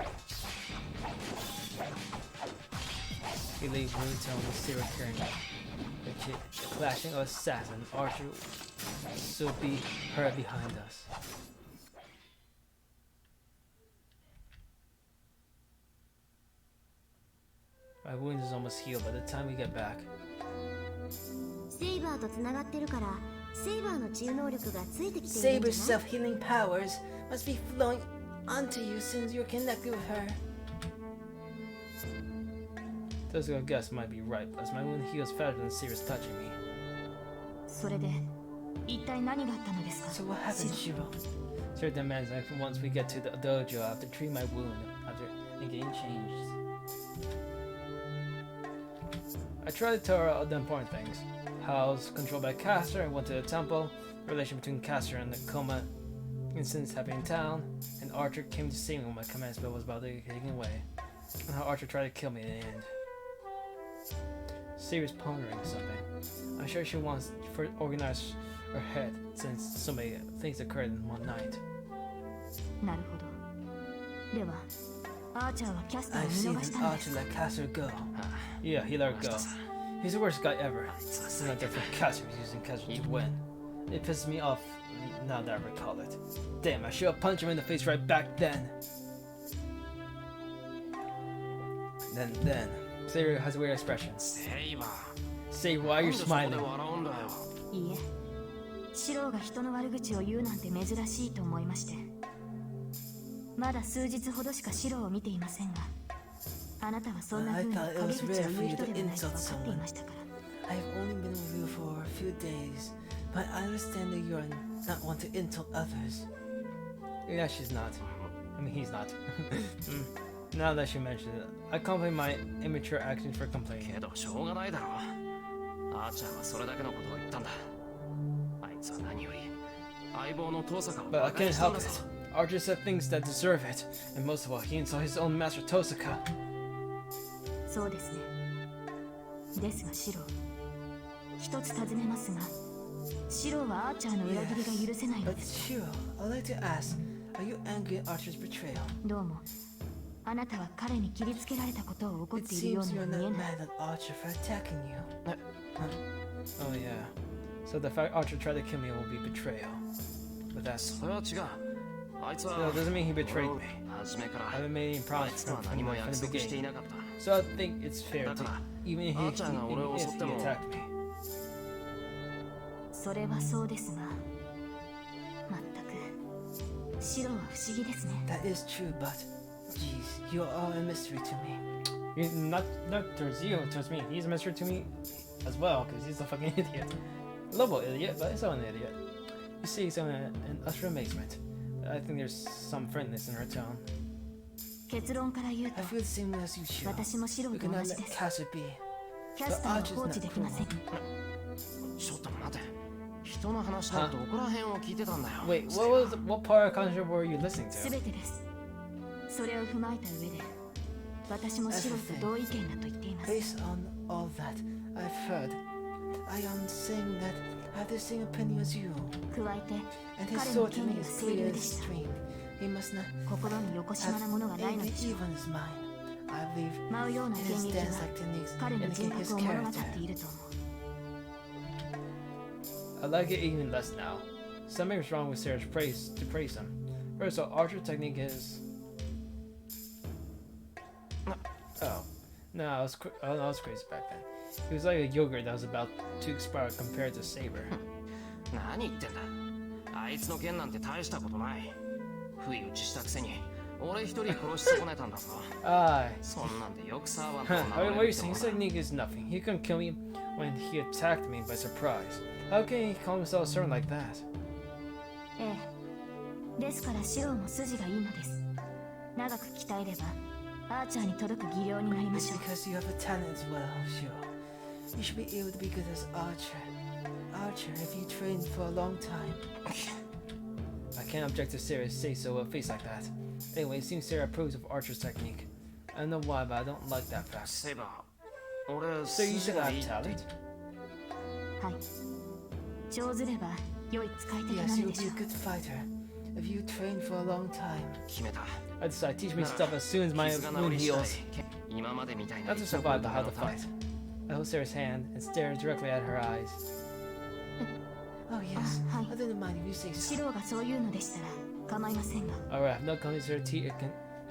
He leaves Moon Town with Sarah carrying the clashing of assassin. Archer will still be heard behind us. My wound is almost healed by the time we get back. セイバーとつながってるからセイバーの治癒能力がついてきているん Saber's じゃない？ self-healing powers must be flowing onto you since you're connected with her. Tosuka's guess might be right, as my wound heals faster than Seira's touching me. それで一体何があったのですか？ So what happened, シロ Shiro? Seira demands that once we get to the dojo, I have to treat my wound after getting changed. I try to tell her all the important things. How I was controlled by Caster and went to the temple, the relation between Caster and the coma incidents happening in town, and Archer came to see me when my command spell was about to get taken away, and how Archer tried to kill me in the end. Seira's pondering something. I'm sure she wants to organize her head since so many things occurred in one night. なるほど。ではアーチャーはキャスターを I've 見 seen 逃し an たのです archer か？ let Caster go. Yeah, he let her go. He's the worst guy ever. He's not there for Caster, he's using Caster to win. It pisses me off now that I recall it. Damn, I should have punched him in the face right back then. Then, Seira has a weird expression. セイバー Say, why are なん you でそこで smiling? 笑うんだよ。いいえ、シローが人の悪口を言うなんて珍しいと思いまして。まだ数日ほどしかシローを見ていませんが、あなたはそんな風に陰口を言う人ではないと分かっていましたから。 I have only been with you for a few days, but I understand that you're not one to insult others. Yeah, she's not. I mean, he's not. Now that she mentioned it, I contemplate my immature actions for complaining. けどしょうがないだろ。アーチャーはそれだけのことを言ったんだ。あいつは何より相棒の遠坂を But I 馬鹿に can't したん help だぞ。 it. Archer said things that deserve it, and most of all, he insulted his own master Tosaka. そうですね。ですがシロー、一つ尋ねますが、シローはアーチャーの裏切りが許せないの But ですか？ Shiro, I'd like to ask, are you angry at Archer's betrayal? どうもあなたは彼に切りつけられたことを怒っ It ているよう seems には you're 見え not ない。 mad at Archer for attacking you. Oh yeah. So the fact Archer tried to kill me will be betrayal. But that's それは違う。あいつは still doesn't mean he betrayed 俺を me. 初めから I haven't made any あい promises つとは from 何も the 約束してい beginning. なかった。 So I think it's fair to, even if he attacked me. それはそうですが、まったくシローは不思議ですね。 That is true, but geez, you're all a mystery to me. Not towards you, towards me. He's a mystery to me as well, because he's a fucking idiot. A little idiot, but he's not an idiot. You see some in utter amazement. I think there's some friendliness in her tone. 結論から言うと I feel the same way as you, Shiro. 私もシロ We ーと同 cannot じ let です。 Caster be. キャスターは放置できません。ちょっと待て。人の話のどこら辺を聞いてたんだよ。 Wait, what part of concept were you listening す to? べてです。それを踏まえた上で、私もシローと同意見だと言っています。 Based on all that I've heard, I am saying that I have the same opinion as you. 加えて、 And his 彼の sword to 権 me 利は is 清 clear 流 as でした。 stream. He must not 心によこしまなものがないの have でしょ even as mine. I believe う。舞うような in 剣 his 撃は dance like techniques 彼の人 indicate his 格を物語って character. いると思う。 I like it even less now. Something's wrong with Sarah's praise to praise him. First of all, Archer's technique is. Oh, no, I was crazy back then. He was like a yogurt that was about to expire compared to Saber. 何言ってんだ。あいつの剣なんて大したことない。不意打ちしたくせに俺一人殺し損ねたんだぞ。 Aye. そんなんでよくさわ Huh, what are you saying? His technique is nothing. He couldn't kill me when he attacked me by surprise. How can he call himself a servant like that? ええ。ですからシローも筋がいいのです。長く鍛えればアーチャーに届く技量になりま It's しょう。 because you have a talent as well, Shiro. You should be able to be good as Archer. Archer, if you train for a long time. I can't object to Sarah's say-so with a face like that. Anyway, it seems Sarah approves of Archer's technique. I don't know why, but I don't like that fact. セイバー、俺 So you 筋 should が have いいって talent? はい。上手れば良い使い手とな Yes, る you'll でし be ょ a good fighter if you train for a long time. 決めた。 I decide teach me stuff as soon as my 傷が治 wound り次第 heals. 今までみたいな Not to survive, but how to fight. I hold Sarah's hand and stare directly at her eyes. Oh yes, hi. I don't mind if you say シ so. ローがそういうのでしたら構いませんが。 Alright, no convinced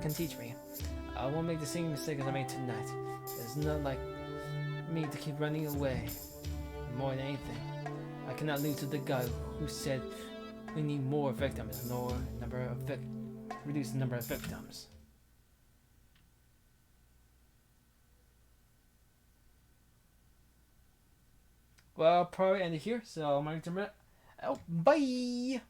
can teach me. I won't make the same mistake as I made tonight. It's not like me to keep running away. more than anything. I cannot lose to the guy who said we need more victims, reduce the number of victims. Well, I'll probably end it here, so I'm gonna turn it out. Bye!